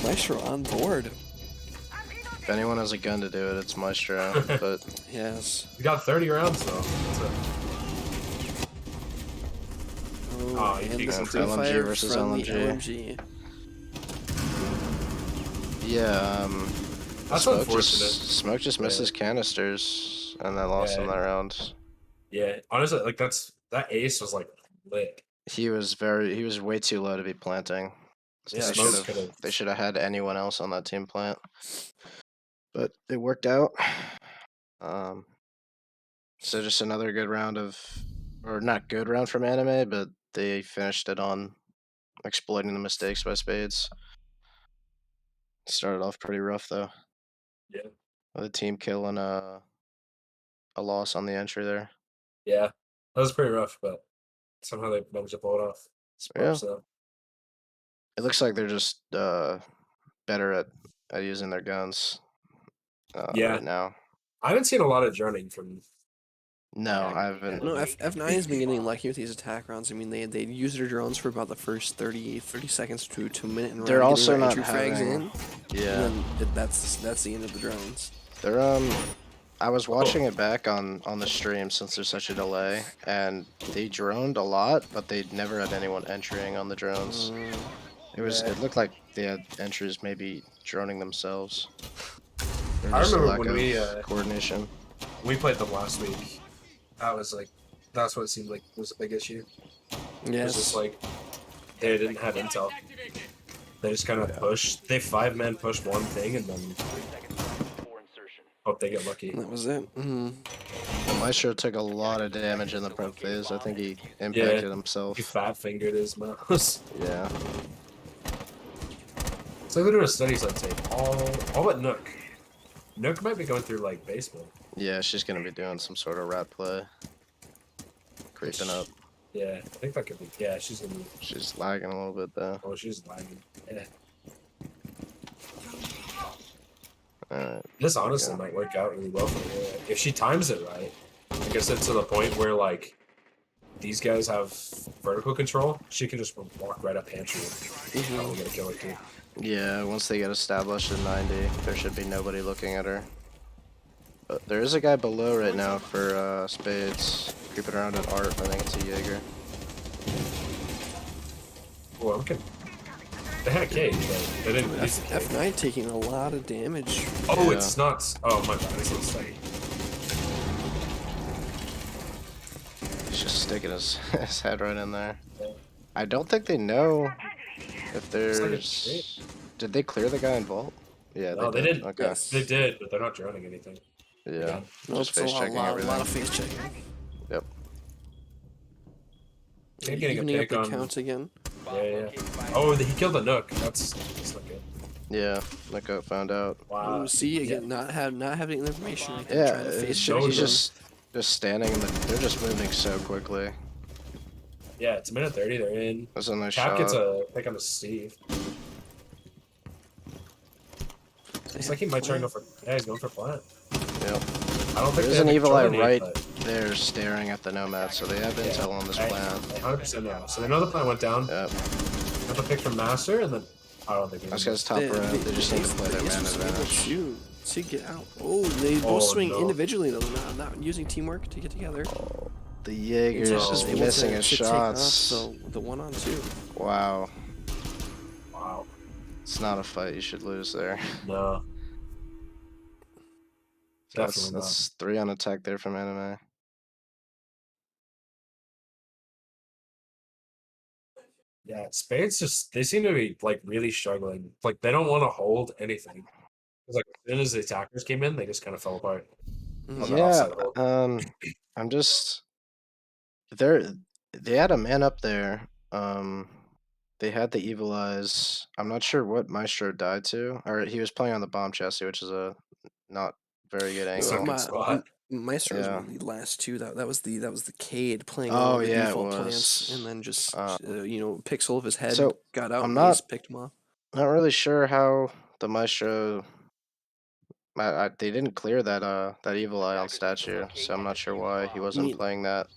Maestro on board. if anyone has a gun to do it, it's Maestro, but Yes. We got 30 rounds though. That's it. Oh, you and think the so? LMG pre-fire versus from LMG. the LMG. yeah, That's unfortunate. Smoke just misses canisters, and they lost in that round. Yeah, honestly, like that ace was like lit. He was way too low to be planting. Yeah, They should have had anyone else on that team plant, but it worked out. So just another good round or not good round from Anime, but they finished it on exploiting the mistakes by Spades. Started off pretty rough though. Yeah. With a team kill and a loss on the entry there. Yeah, that was pretty rough, but somehow they managed to pull it off. Yeah. So. It looks like they're just better at using their guns. Right now. I haven't seen a lot of droning from. No, I haven't. No, F9 has been getting lucky with these attack rounds. I mean, they use their drones for about the first 30 seconds to a minute, and they're also not frags having. in. Yeah. And then that's the end of the drones. They're I was watching it back on the stream since there's such a delay, and they droned a lot, but they never had anyone entering on the drones. It looked like they had entries maybe droning themselves. I remember when we coordination. We played them last week. That's what it seemed like was a big issue. Yes. It was just like they didn't have intel. They just kind of pushed. They 5-man pushed one thing and then hope they get lucky. That was it. Maestro took a lot of damage in the prep phase. I think he impacted himself. He fat-fingered his mouse. Yeah. So they're doing studies, I'd say. All but Nook. Nook might be going through like baseball. Yeah, she's gonna be doing some sort of rat play. Creeping up. Yeah, I think that could be. Yeah, she's gonna be. She's lagging a little bit though. Oh, she's lagging. Yeah. Alright. This honestly might work out really well for her. If she times it right, I guess it's to the point where like these guys have vertical control, she can just walk right up pantry and probably get a kill or two. Yeah, once they get established at 90, there should be nobody looking at her. But there is a guy below right now for Spades. Creeping around at Art. I think it's a Jaeger. Well, okay. They had a cage, but they didn't use the cage. F9 taking a lot of damage. Oh, it's not. Oh, my bad. It's not steady. He's just sticking his head right in there. I don't think they know if there's... Did they clear the guy in Vault? Yeah, No, they did. Okay. Yes. They did, but they're not droning anything. Yeah. No, Just face checking everything. A lot of face checking. Yep. Evening up the counts again. Yeah. Oh, he killed a Nook. That's not good. Yeah, Nico found out. Wow. See again, not having the information. Right Yeah, trying to face he's check. just standing. They're just moving so quickly. Yeah, it's a minute 30. They're in. That's a nice Cap shot. gets a pick on the Steve. It's like he might try and go for. Yeah, he's going for plant. Yep. I don't think There's an evil eye control right but there staring at the Nomad, so they have intel on this plan. 100% now. So they know the plan went down. Yep. Got the pick from Master, and then I don't think Those guys top round. They just need to play their man advantage. Shoot. See, get out. Oh, they both swing individually though, not using teamwork to get together. Oh, the Jaeger's just able missing to his take off, shots. so the 1-on-2. Wow. Wow. It's not a fight you should lose there. No. That's 3 on attack there from Anime. Yeah, Spades they seem to be like really struggling. Like they don't want to hold anything. It's like as soon as the attackers came in, they just kind of fell apart. on the Yeah, offside hold. I'm just they had a man up there. They had the evil eyes. I'm not sure what Maestro died to, or he was playing on the bomb chassis, which is a not very good It's not a angle. good spot. Maestro was Yeah. one of the last two. That was the Cade playing Oh, all the yeah, it default was. plants, and then just Pixel of his head So, got out I'm and not- just picked him off. Not really sure how the Maestro. They didn't clear that evil eye on statue, so I'm not sure why he wasn't playing that.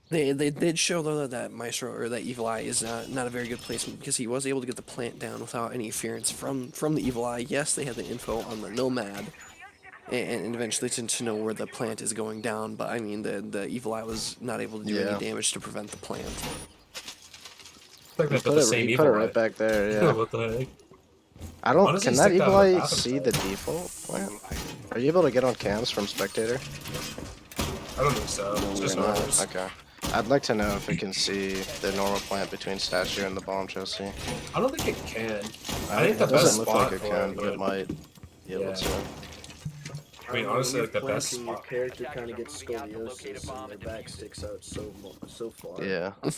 They did show though that Maestro or that Evil Eye is not a very good placement because he was able to get the plant down without any interference from the Evil Eye. Yes, they had the info on the Nomad, and eventually to know where the plant is going down. But I mean, the Evil Eye was not able to do any damage to prevent the plant. Like He put it right back there. Yeah. What the heck? I don't. Honestly, Can that stick Evil that on the Eye bathroom see side. the default plan? Are you able to get on cams from spectator? I don't think so. You're Just not? normals. Okay. I'd like to know if it can see the normal plant between statue and the bomb chassis. I don't think it can. I It think the best doesn't look spot like it for can, it but it would. might be able Yeah. to. I mean, don't know, honestly, when like the you're best planting, your spot. character kind of gets scoliosis and their back sticks out so far. Yeah. That's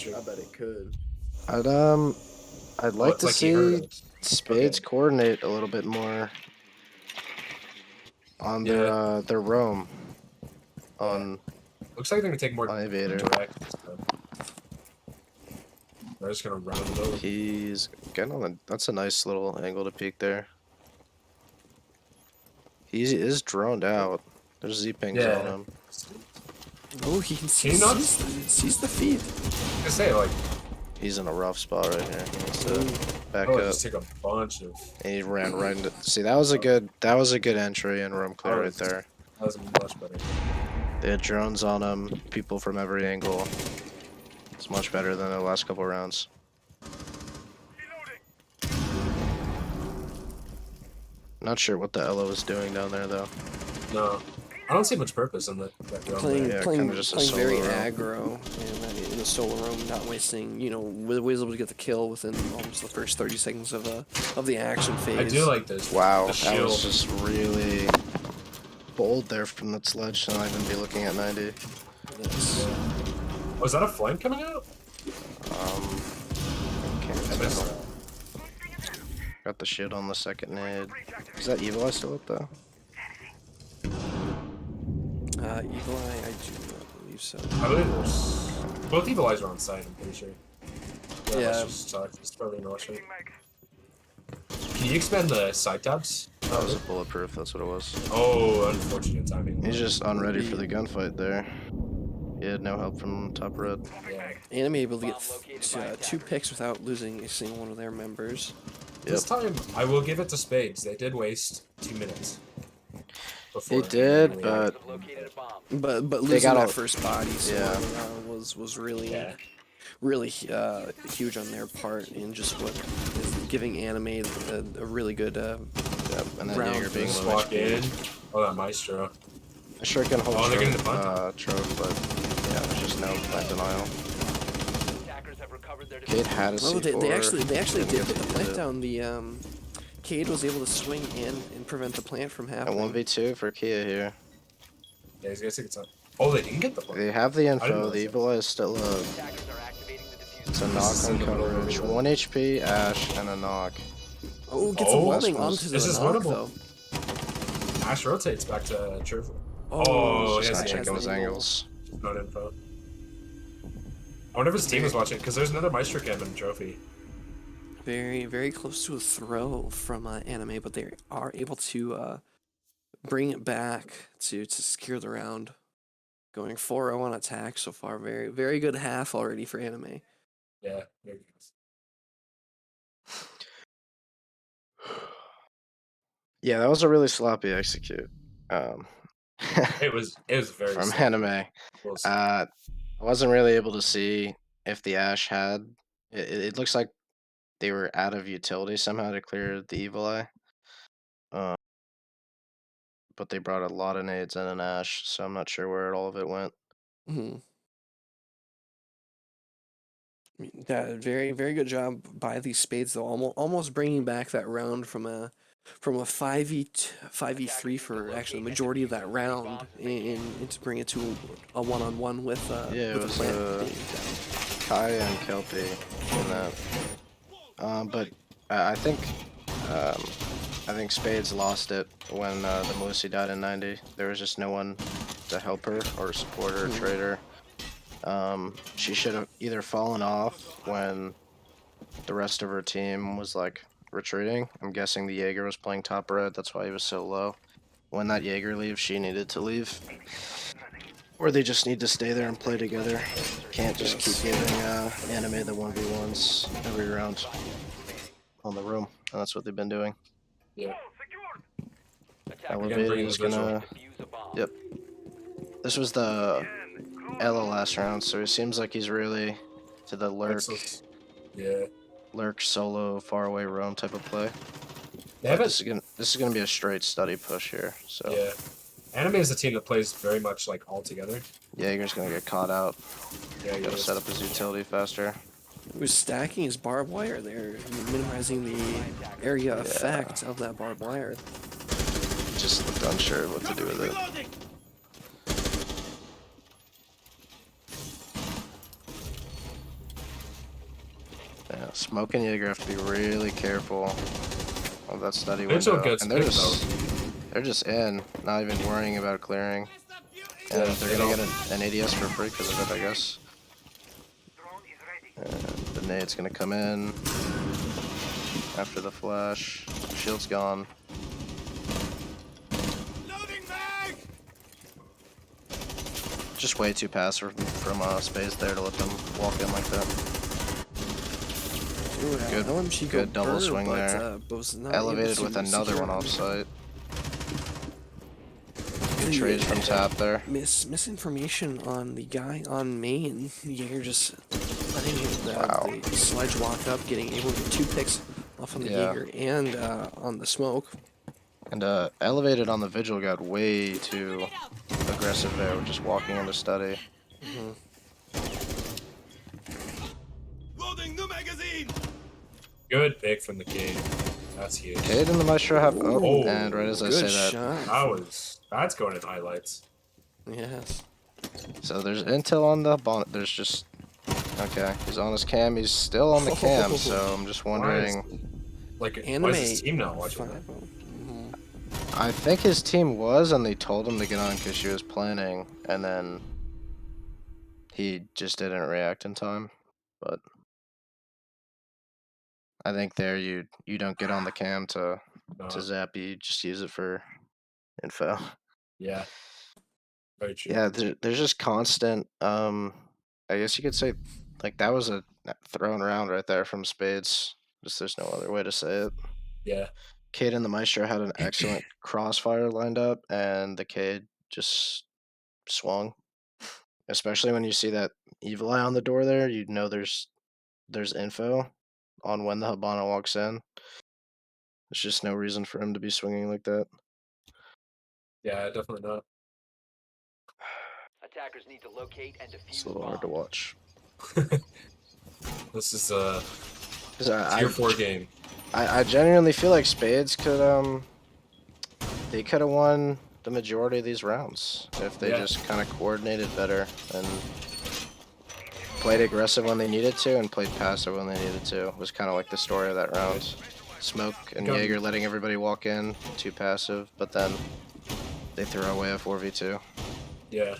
true. I bet it could. I'd Well, like it's to like he heard see us. Spades coordinate a little bit more on their roam on. Looks like they're gonna take more on Aviator. direct. They're just gonna run the middle. He's getting on the. That's a nice little angle to peek there. He is droned out. There's Z-pings on him. Oh, he can see, Can you not- sees the feed. I say like He's in a rough spot right here. He needs to back oh, up. just take a bunch of. And he ran right into. See, that was a good entry and room clear right there. That was much better. They had drones on him, people from every angle. It's much better than the last couple rounds. Not sure what the LO is doing down there though. No, I don't see much purpose in that drone. Playing, Yeah, playing, kinda just a playing very solo roam. aggro in the solo roam, not wasting, was able to get the kill within almost the first 30 seconds of the action phase. I do like this. Wow, the that shield. was just really bold there from that sledge to not even be looking at 90. Yes. Oh, is that a flank coming out? Can't I missed tell. that. Got the shit on the second nade. Is that Evil Eye still up though? Evil Eye, I do not believe so. I believe there's both Evil Eyes are on site. I'm pretty sure. Yeah. Yeah. Let's just talk. It's probably not sure. Can you expand the side tabs? That was a bulletproof, that's what it was. Oh, unfortunate timing. He's just unready for the gunfight there. He had no help from top red. Yeah. Anime able to get 2 picks without losing a single one of their members. This time, I will give it to Spades. They did waste 2 minutes. They did, but But They losing got that all- first body Yeah. was really huge on their part, and just what is giving Anime a really good and then round. Jaeger being Just low walk HP. in. Oh, that Maestro. I sure can hold Oh, they're getting the Trove, but yeah, there's just no plant denial. Cade had a Oh, C4. they actually did put the Did plant it. down. The Cade was able to swing in and prevent the plant from At happening. 1v2 for Kia here. Yeah, he's gonna take its time. Oh, they didn't get the They have the I didn't info. know The that. Evil Eye is still up. It's a knock on coverage. 1 HP, Ash, and a knock. Oh, gets a Oh, warning Westwood's- onto the this is knock winnable. though. Ash rotates back to True. Oh, He's yes, just not he checking has his the angles. Not info. I wonder if his team is watching, because there's another Maestro cam in Trophy. Very, very close to a throw from Anime, but they are able to bring it back to secure the round. Going 4-0 on attack so far. Very, very good half already for Anime. Yeah. There he goes. Yeah, that was a really sloppy execute. It was very From slow. Anime. We'll see. I wasn't really able to see if the Ash had. It looks like they were out of utility somehow to clear the Evil Eye. But they brought a lot of nades and an Ash, so I'm not sure where all of it went. Mm-hmm. Yeah, very, very good job by these Spades though. Almost bringing back that round from a 5v3 for actually the majority of that round, and to bring it to a one-on-one with Yeah, it with was the plant being down. Kaya and Kelpie in that. But I think Spades lost it when the Melusi died in 90. There was just no one to help her or support her, trade her. She should have either fallen off when the rest of her team was like retreating. I'm guessing the Jaeger was playing top red, that's why he was so low. When that Jaeger leaves, she needed to leave. Or they just need to stay there and play together. Can't just keep giving Anime the 1v1s every round on the room. And that's what they've been doing. Yeah. Elevating is gonna... Yep. This was the Ella last round, so it seems like he's really to the lurk. Yeah. lurk, solo, far away roam type of play. They have This is gonna be a straight study push here. So Yeah. Anime is a team that plays very much like all together. Jaeger's gonna get caught out. Yeah, Gotta set up his utility faster. He was stacking his barbed wire there, minimizing the area effect of that barbed wire. Just looked unsure what to do with it. Yeah, Smoke and Jaeger have to be really careful of that study Vigil window. gets And picked, they're just in, not even worrying about clearing. And Yeah, they're gonna get an ADS for free because of it, I guess. And the nade's gonna come in after the flash. Shield's gone. Just way too passive from Spades there to let them walk in like that. Ooh, Good, LMG good double burr, swing but, there. but was not Elevated able with to another secure one him. offsite. Good trades from top there. Misinformation on the guy on main. Jaeger just letting the Sledge walk up, getting able to get 2 picks off on the Yeah. Jaeger and on the Smoke. And Elevated on the Vigil got way too aggressive there, with just walking into study. Good pick from the Cade. That's huge. Cade and the Maestro have Oh, and right as I good say shot. That's going in highlights. Yes. so there's intel on the bonnet. There's just okay. He's on his cam. He's still on the cam. So I'm just wondering. Why is his team not watching that? I think his team was, and they told him to get on because she was planning, and then he just didn't react in time. But I think there you don't get on the cam to zap. You just use it for info. Yeah. Very true. Yeah, there's just constant. I guess you could say, like that was a thrown round right there from Spades. Just there's no other way to say it. Yeah. Cade and the Maestro had an excellent crossfire lined up, and the Cade just swung. Especially when you see that evil eye on the door there, you know there's info on when the Habana walks in. There's just no reason for him to be swinging like that. Yeah, definitely not. Attackers need to locate and defuse It's a little hard to watch. This is a 'Cause I- tier 4 game. I genuinely feel like Spades could they could have won the majority of these rounds if they just kind of coordinated better and played aggressive when they needed to and played passive when they needed to. It was kind of like the story of that round. Smoke and Jaeger letting everybody walk in, too passive, but then they throw away a 4v2. Yeah.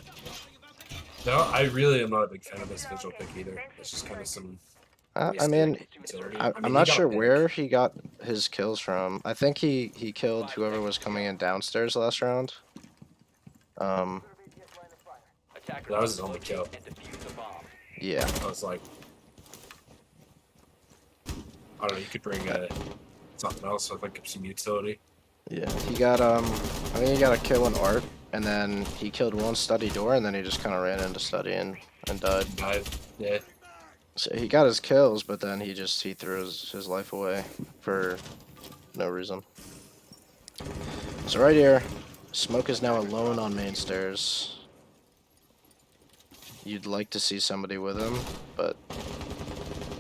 No, I really am not a big fan of this Vigil pick either. It's just kind of some. I mean, I'm he not got sure picked. where he got his kills from. I think he killed whoever was coming in downstairs last round. That was his only kill. Yeah. I was like, I don't know. You could bring something else with like some utility. Yeah, he got I think he got a kill in art, and then he killed one study door, and then he just kind of ran into study and died. Yeah. So he got his kills, but then he threw his life away for no reason. So right here, Smoke is now alone on main stairs. You'd like to see somebody with him, but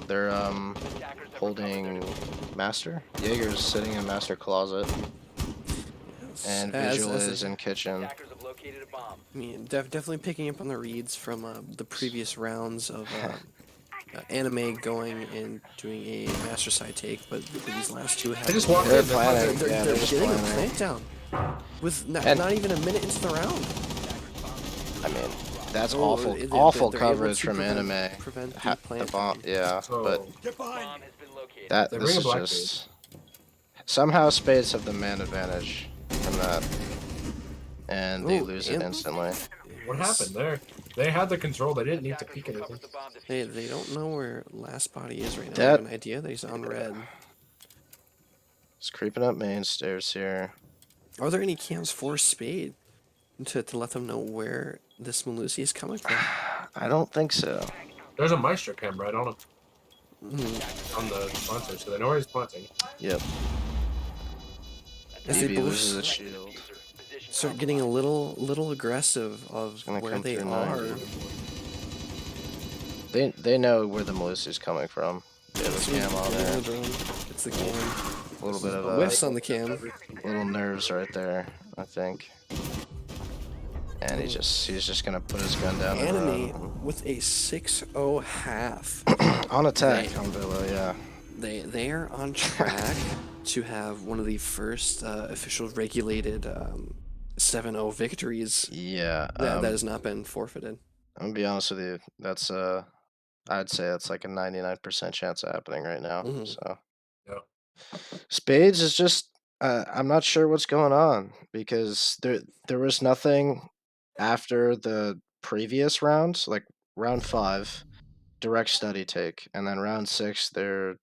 they're holding Master. Jaeger's sitting in Master Closet. And Vigil is in kitchen. I mean, definitely picking up on the reads from the previous rounds of Anime going and doing a master side take, but these last two have. I just walked They're in. planning. They're Yeah, they're just getting a planning. plant down with not even a minute into the round. I mean, that's Oh, awful, they're awful able coverage to from prevent- Anime. prevent the The plant bomb, yeah, but They this bring a is Blackbeard. just somehow Spades have the man advantage from that, and they Ooh, lose it and- instantly. What happened there? They had the control. They didn't need to peek anything. They don't know where last body is right now. They That- have an idea that he's on red. It's creeping up main stairs here. Are there any cams for Spade to let them know where this Malusi is coming from? I don't think so. There's a Maestro cam right on him. on the sponsor, so they know where he's planting. Yep. As they BB both loses a shield. start getting a little aggressive of Gonna where come they through are. 90. They know where the Melissa's coming from. They have a cam on there. It's the cam. A little bit of Whiffs on the cam. little nerves right there, I think. And he's just gonna put his gun down and Anime run. with a 6-0 half. On attack on Villa, yeah. They are on track to have one of the first official regulated 7-0 victories. Yeah. That has not been forfeited. I'm gonna be honest with you. That's I'd say that's like a 99% chance of happening right now. So Spades is just I'm not sure what's going on because there was nothing after the previous rounds, like round 5, direct study take, and then round 6 they're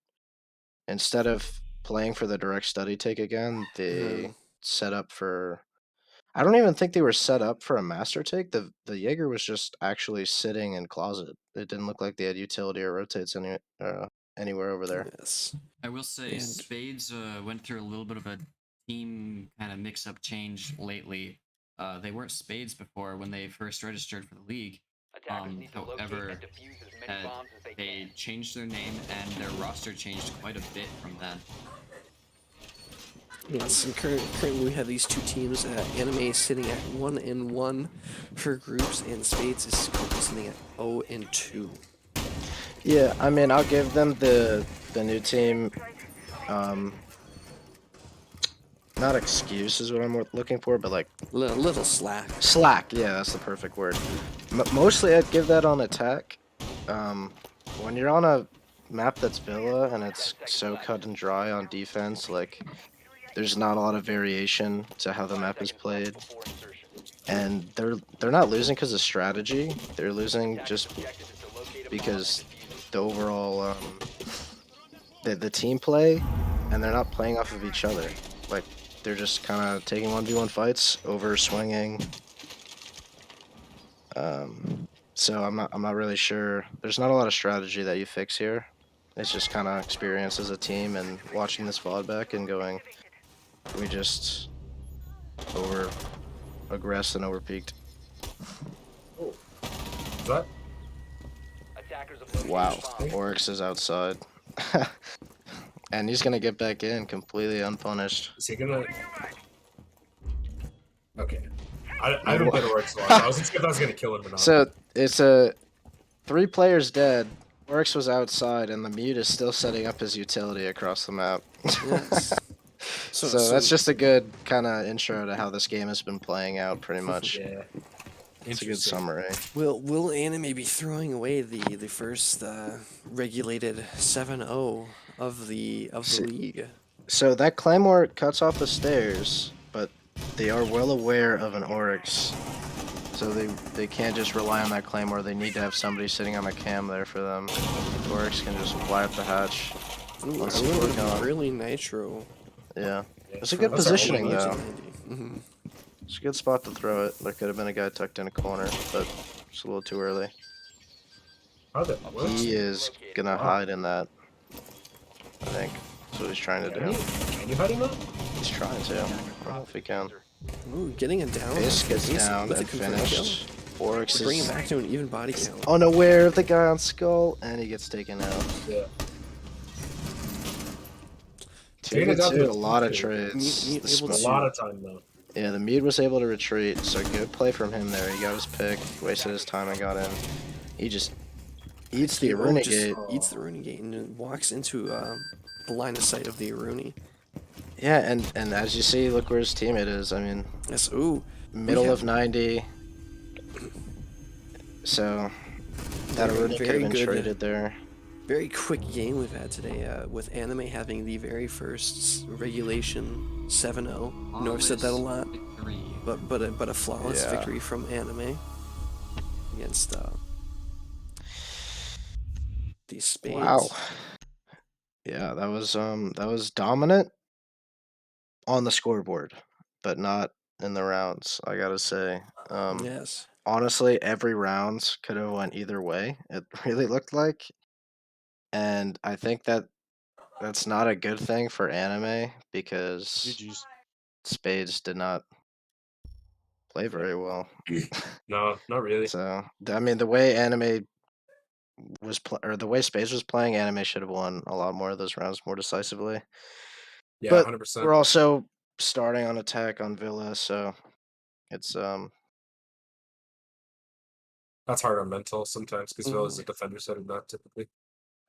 instead of playing for the direct study take again, they set up for I don't even think they were set up for a master take. The Jaeger was just actually sitting in closet. It didn't look like they had utility or rotates anywhere over there. Yes. I will say Spades went through a little bit of a team kind of mix-up change lately. They weren't Spades before when they first registered for the league. However, they changed their name and their roster changed quite a bit from then. Yes, and currently we have these two teams. Anime sitting at 1-1 for groups, and Spades is sitting at 0-2. Yeah, I mean, I'll give them the new team. Not excuse is what I'm looking for, but like little slack. Slack, yeah, that's the perfect word. Mostly, I'd give that on attack. When you're on a map that's Villa and it's so cut and dry on defense, like there's not a lot of variation to how the map is played, and they're not losing because of strategy. They're losing just because the overall the team play, and they're not playing off of each other. Like they're just kind of taking 1v1 fights, over swinging. So I'm not really sure. There's not a lot of strategy that you fix here. It's just kind of experience as a team and watching this VOD back and going, we just over aggressed and over peaked. What? Wow, Oryx is outside. And he's gonna get back in completely unpunished. Is he gonna? Okay. I don't get Oryx a lot. So I wasn't sure if I was gonna kill him or not. So it's a 3 players dead. Oryx was outside, and the mute is still setting up his utility across the map. Yes. So that's just a good kind of intro to how this game has been playing out, pretty much. Yeah. It's a good summary. Will Anime be throwing away the first regulated 7-0 of the league? So that Claymore cuts off the stairs, but they are well aware of an Oryx. So they can't just rely on that Claymore. They need to have somebody sitting on the cam there for them. The Oryx can just fly up the hatch. Ooh, Let's a see little what's bit going of on. really nitro. Yeah. It's a good positioning, though. It's a good spot to throw it. There could have been a guy tucked in a corner, but it's a little too early. He is gonna hide in that. I think that's what he's trying to do. Can you hide in that? He's trying to. I don't know if he can. Ooh, getting it down. Ace gets Ace down with a and confirmed finished. Oryx kill. Bring it is back to an even body count. unaware of the guy on Skull, and he gets taken out. Yeah. 2v2, a lot of trades. A lot of time though. Yeah, the Mead was able to retreat, so good play from him there. He got his pick, wasted his time, and got in. He just eats the Aruna Gate. Eats the Aruna Gate and walks into the line of sight of the Aruni. Yeah, and as you see, look where his teammate is. I mean, yes, ooh, middle of 90. So that Aruna could have been traded there. Very quick game we've had today, with Anime having the very first regulation 7-0. I know I've said that a lot, but a flawless victory from Anime against these Spades. Wow. Yeah, that was dominant on the scoreboard, but not in the rounds. I gotta say. Yes. Honestly, every round could have went either way. It really looked like. and I think that that's not a good thing for anime because GG's. Spades did not play very well. No, not really. So I mean, the way anime or the way Spades was playing, anime should have won a lot more of those rounds more decisively. Yeah, But 100%. we're also starting on attack on Villa, so it's That's hard on mental sometimes because Villa's a defender set of not typically.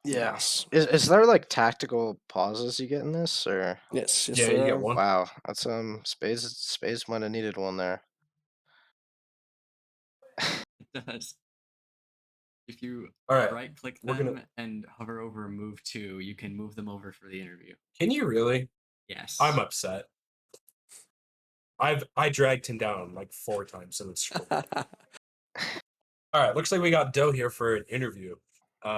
yes. Is there like tactical pauses you get in this or? Yes, yes Yeah, you there get are. one. Wow, that's Spades might have needed one there. It does. If you All right, right click we're them gonna- and hover over move to, you can move them over for the interview. Can you really? Yes. I'm upset. I dragged him down like 4 times in this stream. All right, looks like we got Doe here for an interview.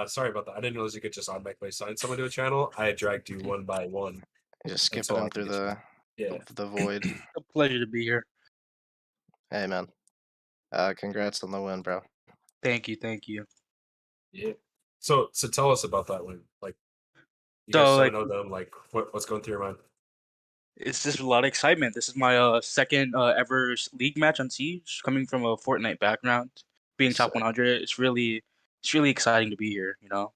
Sorry about that. I didn't realize you could just automatically assign someone to a channel. I dragged you one by one. Just skipping until I them could through get you. Yeah. the void. A pleasure to be here. Hey man. Congrats on the win, bro. Thank you, thank you. Yeah. So tell us about that win. Like, you So, guys like, know them. Like, what's going through your mind? it's just a lot of excitement. This is my second ever league match on Siege, coming from a Fortnite background, being top 100. It's really exciting to be here. You know,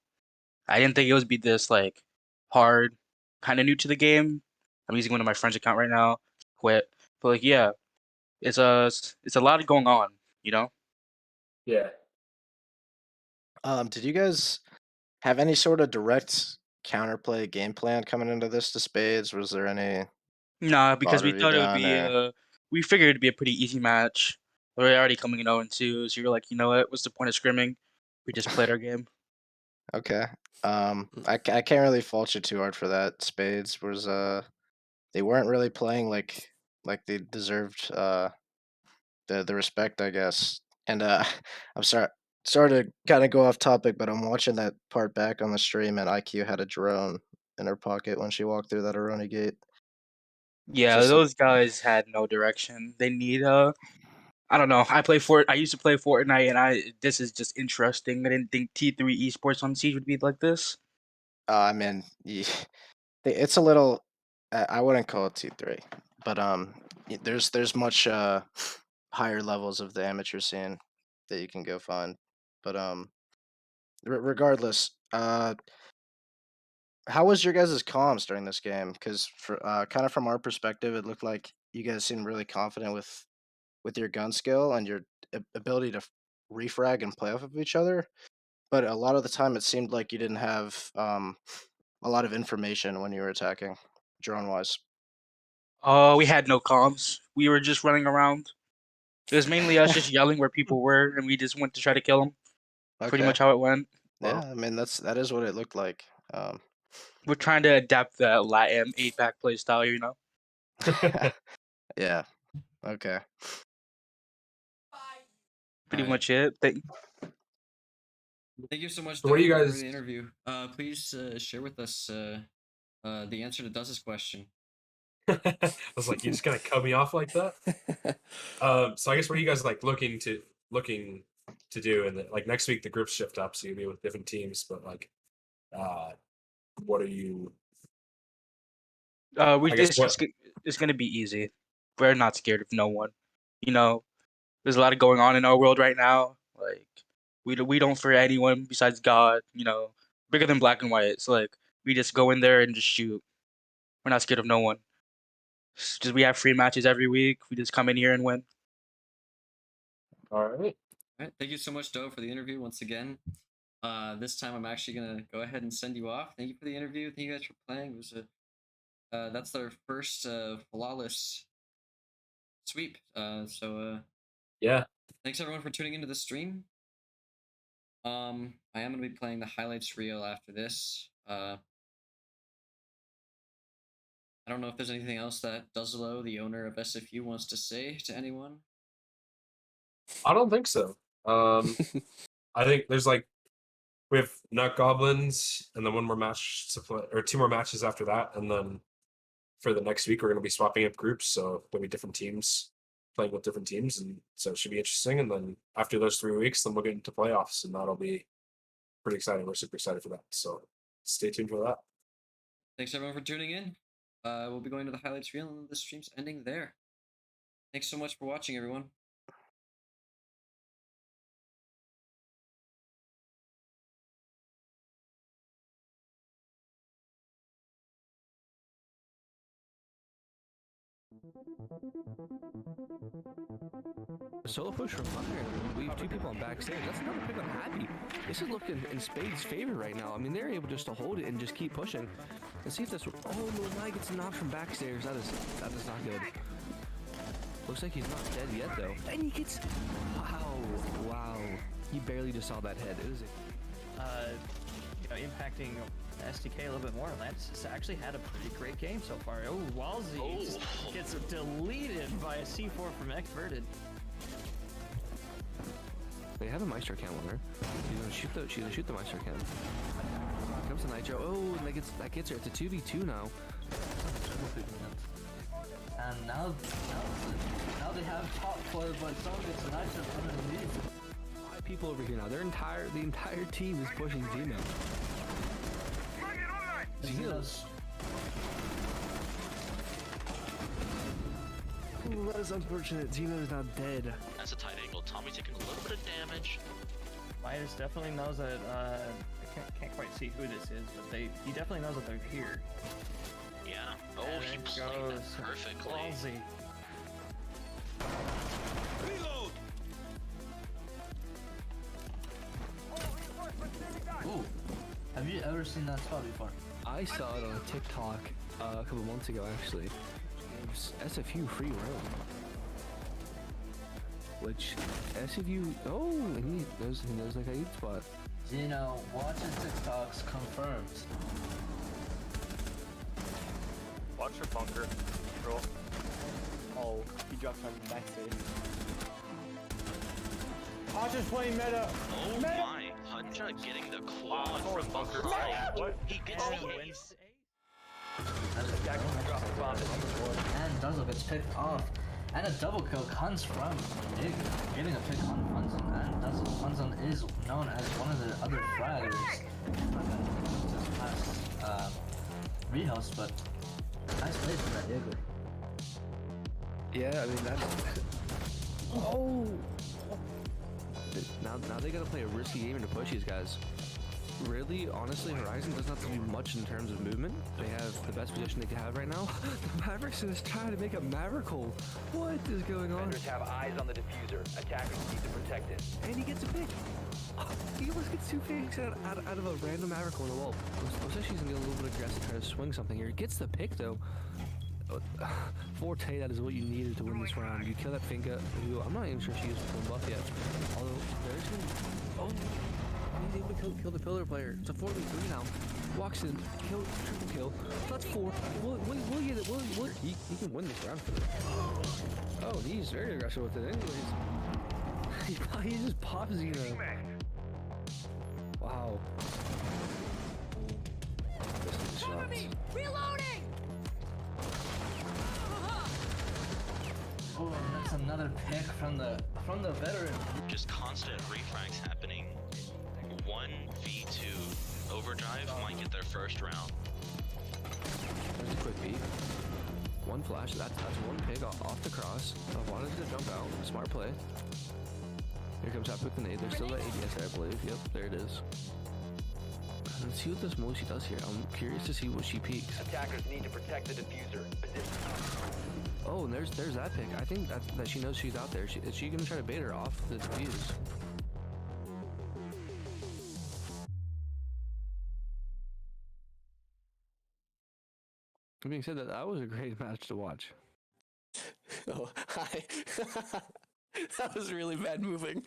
I didn't think it would be this like hard. Kind of new to the game. I'm using one of my friend's account right now. Quit, but like, yeah, it's a lot going on. You know. Yeah. Did you guys have any sort of direct counterplay game plan coming into this to Spades? Was there any Nah, because thought we of you thought it would down be or? we figured it'd be a pretty easy match. We're already coming in 0-2, so you're like, you know what? What's the point of scrimming? We just played our game. Okay. I can't really fault you too hard for that. Spades was they weren't really playing like they deserved the respect, I guess. And I'm sorry to kind of go off topic, but I'm watching that part back on the stream, and IQ had a drone in her pocket when she walked through that Aroni gate. Yeah, Just those guys had no direction. They need I don't know. I used to play Fortnite, and this is just interesting. I didn't think T3 esports on Siege would be like this. I mean, it's a little. I wouldn't call it T3, but there's much higher levels of the amateur scene that you can go find. But regardless, how was your guys' comms during this game? Because for kind of from our perspective, it looked like you guys seemed really confident with your gun skill and your ability to refrag and play off of each other. But a lot of the time, it seemed like you didn't have a lot of information when you were attacking, drone wise. We had no comms. We were just running around. It was mainly us just yelling where people were, and we just went to try to kill them. Pretty Okay. much how it went. Yeah, I mean that is what it looked like. We're trying to adapt the Latin 8-pack play style, you know? Yeah. Okay. Pretty Alright. much it. Thank you so much, So what do you Doug, guys- for the interview. Please share with us the answer to Duz's question. I was like, you just gonna cut me off like that? So I guess what are you guys like looking to do? And like next week the groups shift up, so you'll be with different teams. But like, what are you? I guess It's gonna be easy. We're not scared of no one. You know, there's a lot of going on in our world right now. Like we don't fear anyone besides God. You know, bigger than black and white. It's like we just go in there and just shoot. We're not scared of no one. It's just we have free matches every week. We just come in here and win. All right. All right. Thank you so much, Doe, for the interview once again. This time I'm actually gonna go ahead and send you off. Thank you for the interview. Thank you guys for playing. It was that's their first flawless sweep. Yeah. Thanks everyone for tuning into the stream. I am gonna be playing the highlights reel after this. I don't know if there's anything else that Duzzlo, the owner of SFU, wants to say to anyone. I don't think so. I think there's like we have Nut Goblins and then one more match to play, or 2 more matches after that, and then for the next week we're going to be swapping up groups, so there'll be different teams playing with different teams, and so it should be interesting. And then after those 3 weeks, then we'll get into playoffs, and that'll be pretty exciting. We're super excited for that. So stay tuned for that. Thanks everyone for tuning in. We'll be going to the highlights reel, and the stream's ending there. Thanks so much for watching, everyone. Solo push from Thunder. We have 2 people on backstage. That's another pick I'm happy. This is looking in Spade's favor right now. I mean, they're able just to hold it and just keep pushing. And see if this. Oh no, Mike gets knocked from backstairs. That is not good. Looks like he's not dead yet though. And he gets. Wow. He barely just saw that head. It was. Impacting STK a little bit more. Lance has actually had a pretty great game so far. Oh, Walsey just gets deleted by a C4 from Exverted. They have a Meister cam on her. She's gonna shoot the Meister cam. Comes to Nitro. Oh, and that gets her. It's a 2v2 now. And now they have top 4, but some gets Nitro underneath. 5 people over here now. The entire team is pushing Zeno. Zeno's. Ooh, that is unfortunate. Zeno's not dead. That's a tight angle. Tommy taking a little bit of damage. Midas definitely knows that. I can't quite see who this is, but he definitely knows that they're here. Yeah. Oh, and he played that perfectly. Ballsy. Reload. Ooh. Have you ever seen that spot before? I saw it on TikTok a couple months ago, actually. It was SFU free roam. Which SFU? Oh, he knows like a good spot. Zeno watching TikToks confirmed. Watch your bunker, bro. Oh, he dropped on backstage. Hodge's playing meta. Oh my! Hunja getting the quad from bunker. What? He gets the ace. And Duzzle gets picked off. And a double kill comes from Big, getting a pick on Funzon and Duzzle. Funzon is known as one of the other fraggers. This past rehost, but nice play from that Diego. Yeah, I mean that's. Oh. Now they gotta play a risky game to push these guys. Really, honestly, Horizon does not have to do much in terms of movement. They have the best position they can have right now. The Mavericks is trying to make a Maverick hole. What is going on? Defenders have eyes on the diffuser. Attackers need to protect it. And he gets a pick. He almost gets 2 picks out of a random Maverick hole in the wall. Looks like she's gonna get a little bit aggressive, try to swing something here. He gets the pick though. Forte, that is what you needed to win this round. You kill that Finka, who I'm not even sure she used full buff yet. Although there's gonna. Oh. He's able to kill the pillar player. It's a 4v3 now. Walks in, triple kill. That's 4. We'll get it. He can win this round for them. Oh, he's very aggressive with it. Anyways, he just pops Zeno. Wow. Cover me! Reloading! Oh, and that's another pick from the veteran. Just constant refrags happening. 1v2 overdrive might get their first round. There's a quick beat. One flash. That's one pick off the cross. I wanted to jump out. Smart play. Here comes Hop with the nade. There's still that ADS there, I believe. Yep, there it is. Let's see what this Moshi does here. I'm curious to see what she peeks. Attackers need to protect the diffuser. Oh, and there's that pick. I think that she knows she's out there. Is she gonna try to bait her off the defuse? That being said, that was a great match to watch. Oh, hi. That was really bad moving.